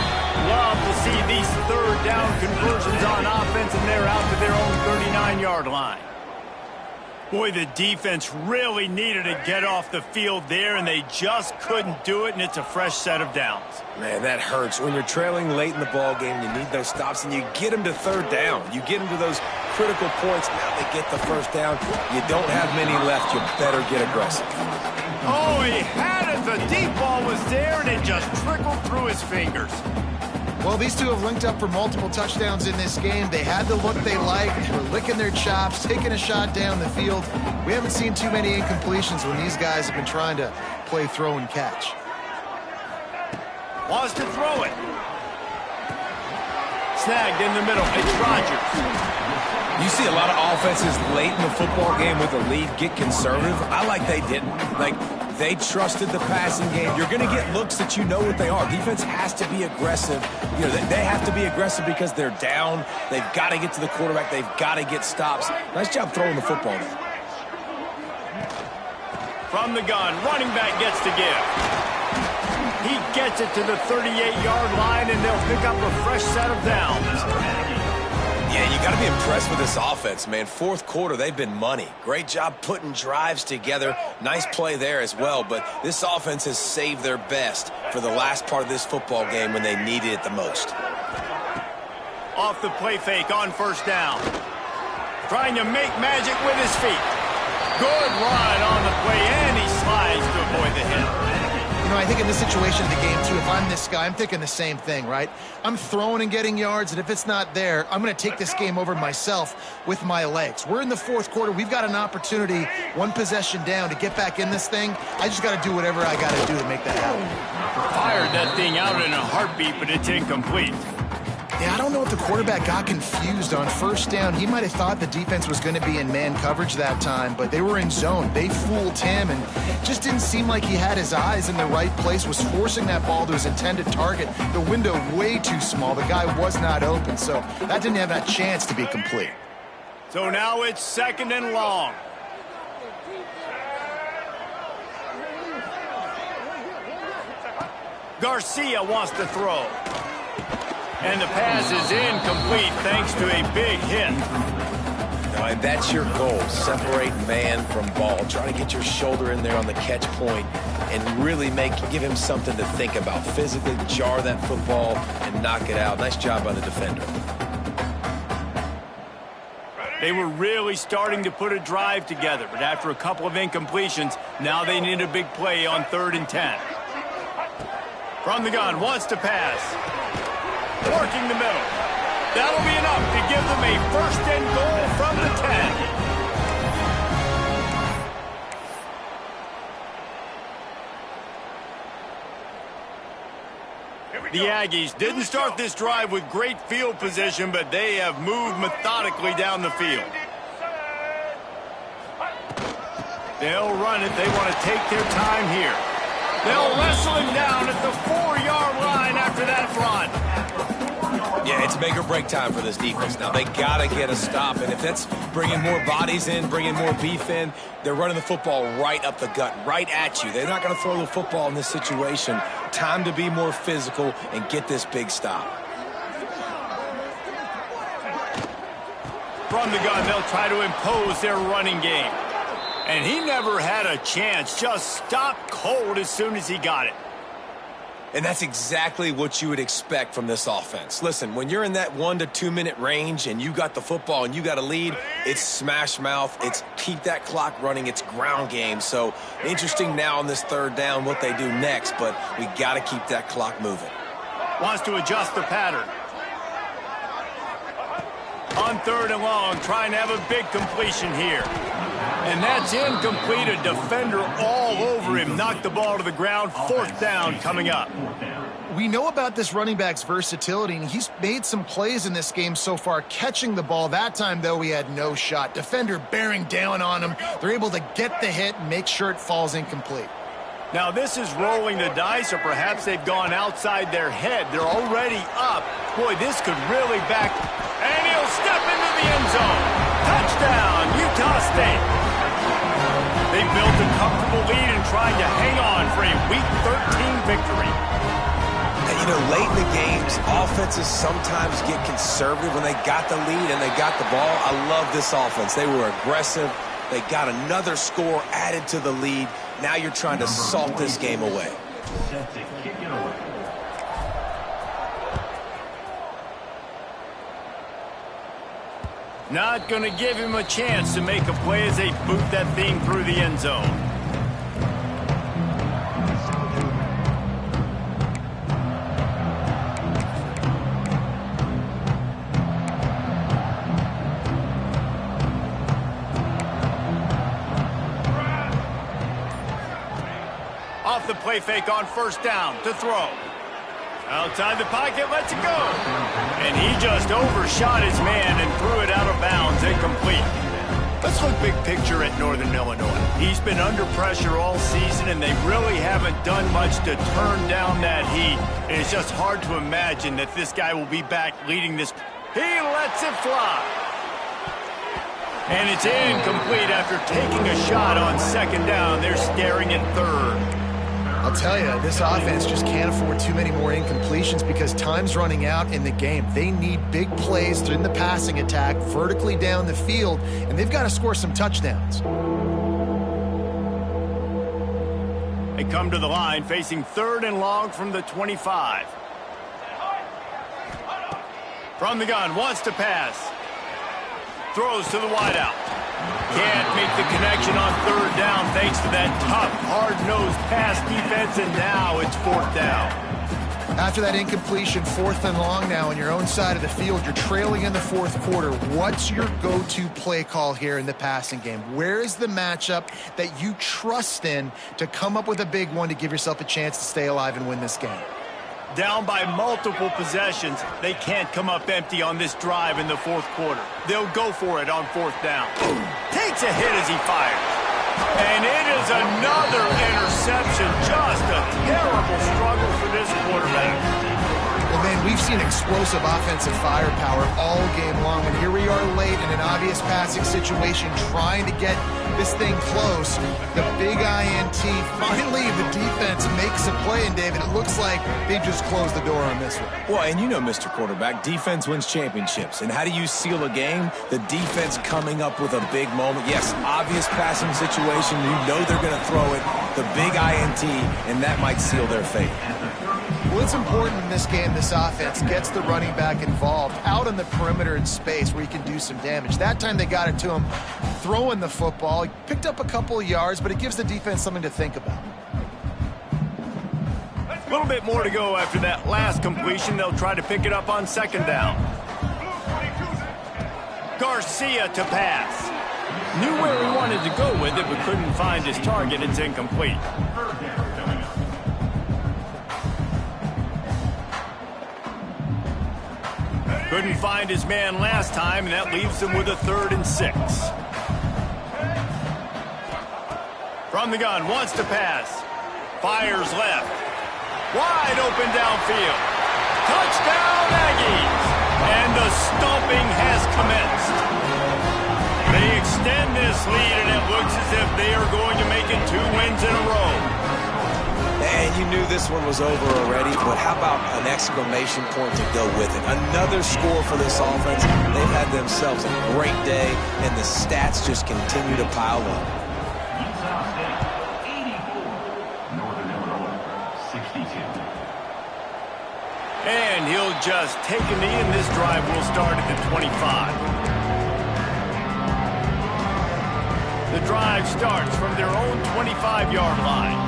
Love to see these 3rd down conversions on offense, and they're out to their own 39-yard line. Boy, the defense really needed to get off the field there, and they just couldn't do it, and it's a fresh set of downs. Man, that hurts. When you're trailing late in the ball game, you need those stops, and you get them to 3rd down. You get them to those critical points. Now they get the first down. You don't have many left. You better get aggressive. Oh, he had it. The deep ball was there, and it just trickled through his fingers. Well, these two have linked up for multiple touchdowns in this game. They had the look they liked. They were licking their chops, taking a shot down the field. We haven't seen too many incompletions when these guys have been trying to play throw and catch. Wants to throw it. Snagged in the middle. It's Rodgers. You see a lot of offenses late in the football game with a lead get conservative. I like they didn't. Like, they trusted the passing game. You're going to get looks that you know what they are. Defense has to be aggressive. You know, they have to be aggressive because they're down. They've got to get to the quarterback. They've got to get stops. Nice job throwing the football there. From the gun, running back gets to give. He gets it to the 38-yard line, and they'll pick up a fresh set of downs. Yeah, you got to be impressed with this offense, man. 4th quarter, they've been money. Great job putting drives together. Nice play there as well, but this offense has saved their best for the last part of this football game when they needed it the most. Off the play fake on 1st down. Trying to make magic with his feet. Good run on the play, and he slides to avoid the hit. You know, I think in this situation of the game, too, if I'm this guy, I'm thinking the same thing, right? I'm throwing and getting yards, and if it's not there, I'm going to take this game over myself with my legs. We're in the 4th quarter. We've got an opportunity, 1 possession down, to get back in this thing. I just got to do whatever I got to do to make that happen. Fired that thing out in a heartbeat, but it's incomplete. Yeah, I don't know if the quarterback got confused on 1st down. He might have thought the defense was going to be in man coverage that time, but they were in zone. They fooled him, and just didn't seem like he had his eyes in the right place, was forcing that ball to his intended target. The window way too small. The guy was not open, so that didn't have that chance to be complete. So now it's 2nd and long. Garcia wants to throw. And the pass is incomplete thanks to a big hit. And that's your goal, separate man from ball. Try to get your shoulder in there on the catch point and really give him something to think about. Physically jar that football and knock it out. Nice job by the defender. They were really starting to put a drive together, but after a couple of incompletions, now they need a big play on 3rd and 10. From the gun, wants to pass. Working the middle. That'll be enough to give them a 1st and goal from the 10. The Aggies didn't start this drive with great field position, but they have moved methodically down the field. They'll run it. They want to take their time here. They'll wrestle him down at the 4-yard line after that run. Yeah, it's make or break time for this defense. Now, they got to get a stop, and if that's bringing more bodies in, bringing more beef in, they're running the football right up the gut, right at you. They're not going to throw the football in this situation. Time to be more physical and get this big stop. From the gun, they'll try to impose their running game. And he never had a chance, just stopped cold as soon as he got it. And that's exactly what you would expect from this offense. Listen, when you're in that 1 to 2 minute range and you got the football and you got a lead, it's smash mouth, it's keep that clock running, it's ground game. So interesting now on this 3rd down what they do next, but we got to keep that clock moving. Wants to adjust the pattern. On 3rd and long, trying to have a big completion here. And that's incomplete. A defender all over him. Knocked the ball to the ground. 4th down coming up. We know about this running back's versatility, and he's made some plays in this game so far, catching the ball. That time, though, he had no shot. Defender bearing down on him. They're able to get the hit and make sure it falls incomplete. Now, this is rolling the dice, or perhaps they've gone outside their head. They're already up. Boy, this could really back. And he'll step into the end zone. Touchdown, Utah State. They built a comfortable lead and trying to hang on for a Week 13 victory. And, you know, late in the games, offenses sometimes get conservative when they got the lead and they got the ball. I love this offense. They were aggressive. They got another score added to the lead. Now you're trying to salt this game away. Set to kick it away. Not going to give him a chance to make a play as they boot that thing through the end zone. Off the play fake on 1st down to throw. Outside the pocket, lets it go. And he just overshot his man and threw it out of bounds, incomplete. Let's look big picture at Northern Illinois. He's been under pressure all season, and they really haven't done much to turn down that heat. And it's just hard to imagine that this guy will be back leading this. He lets it fly. And it's incomplete after taking a shot on 2nd down. They're staring at 3rd. I'll tell you, this offense just can't afford too many more incompletions because time's running out in the game. They need big plays in the passing attack, vertically down the field, and they've got to score some touchdowns. They come to the line facing 3rd and long from the 25. From the gun, wants to pass. Throws to the wideout. Can't make the connection on 3rd down thanks to that tough, hard-nosed pass defense, and now it's 4th down. After that incompletion, 4th and long now on your own side of the field. You're trailing in the 4th quarter. What's your go-to play call here in the passing game? Where is the matchup that you trust in to come up with a big one to give yourself a chance to stay alive and win this game? Down by multiple possessions, they can't come up empty on this drive in the 4th quarter. They'll go for it on 4th down. Takes a hit as he fires. And it is another interception. Just a terrible struggle for this quarterback. Well, man, we've seen explosive offensive firepower all game long, and here we are late in an obvious passing situation trying to get this thing close. The big INT, finally the defense makes a play, and David, it looks like they just closed the door on this one. Well, and you know, Mr. Quarterback, defense wins championships. And how do you seal a game? The defense coming up with a big moment. Yes, obvious passing situation. You know they're going to throw it. The big INT, and that might seal their fate. Well, it's important in this game this offense gets the running back involved out on the perimeter in space where he can do some damage. That time they got it to him throwing the football. He picked up a couple of yards, but it gives the defense something to think about. A little bit more to go after that last completion. They'll try to pick it up on second down. Garcia to pass. Knew where he wanted to go with it, but couldn't find his target. It's incomplete. Couldn't find his man last time, and that leaves him with a 3rd and 6. From the gun, wants to pass. Fires left. Wide open downfield. Touchdown, Aggies! And the stomping has commenced. They extend this lead, and it looks as if they are going to make it 2 wins in a row. And you knew this one was over already, but how about an exclamation point to go with it? Another score for this offense. They've had themselves a great day, and the stats just continue to pile up. Utah State, 84. Northern Illinois, 62. And he'll just take a knee, and this drive will start at the 25. The drive starts from their own 25-yard line.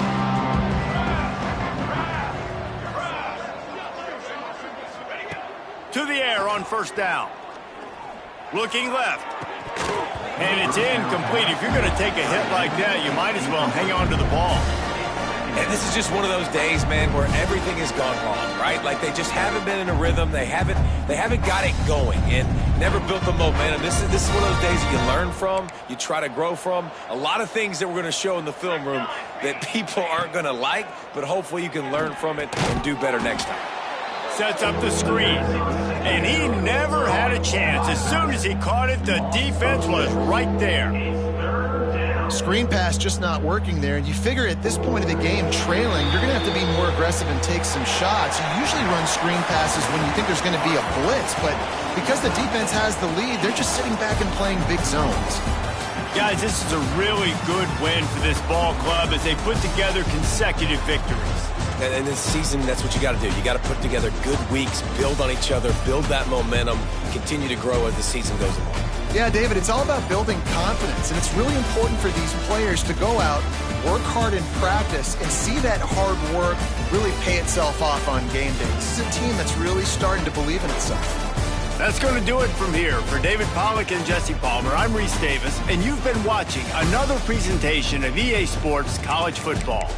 To the air on first down. Looking left. And it's incomplete. If you're going to take a hit like that, you might as well hang on to the ball. And this is just one of those days, man, where everything has gone wrong, right? Like they just haven't been in a rhythm. They haven't got it going and never built the momentum. This is one of those days that you learn from, you try to grow from. A lot of things that we're going to show in the film room that people aren't going to like, but hopefully you can learn from it and do better next time. Sets up the screen, and he never had a chance. As soon as he caught it, the defense was right there. Screen pass just not working there, and you figure at this point of the game, trailing, you're going to have to be more aggressive and take some shots. You usually run screen passes when you think there's going to be a blitz, but because the defense has the lead, they're just sitting back and playing big zones. Guys, this is a really good win for this ball club as they put together consecutive victories. And this season, that's what you got to do. You got to put together good weeks, build on each other, build that momentum, continue to grow as the season goes along. Yeah, David, it's all about building confidence, and it's really important for these players to go out, work hard in practice, and see that hard work really pay itself off on game day. This is a team that's really starting to believe in itself. That's going to do it from here. For David Pollack and Jesse Palmer, I'm Reese Davis, and you've been watching another presentation of EA Sports College Football.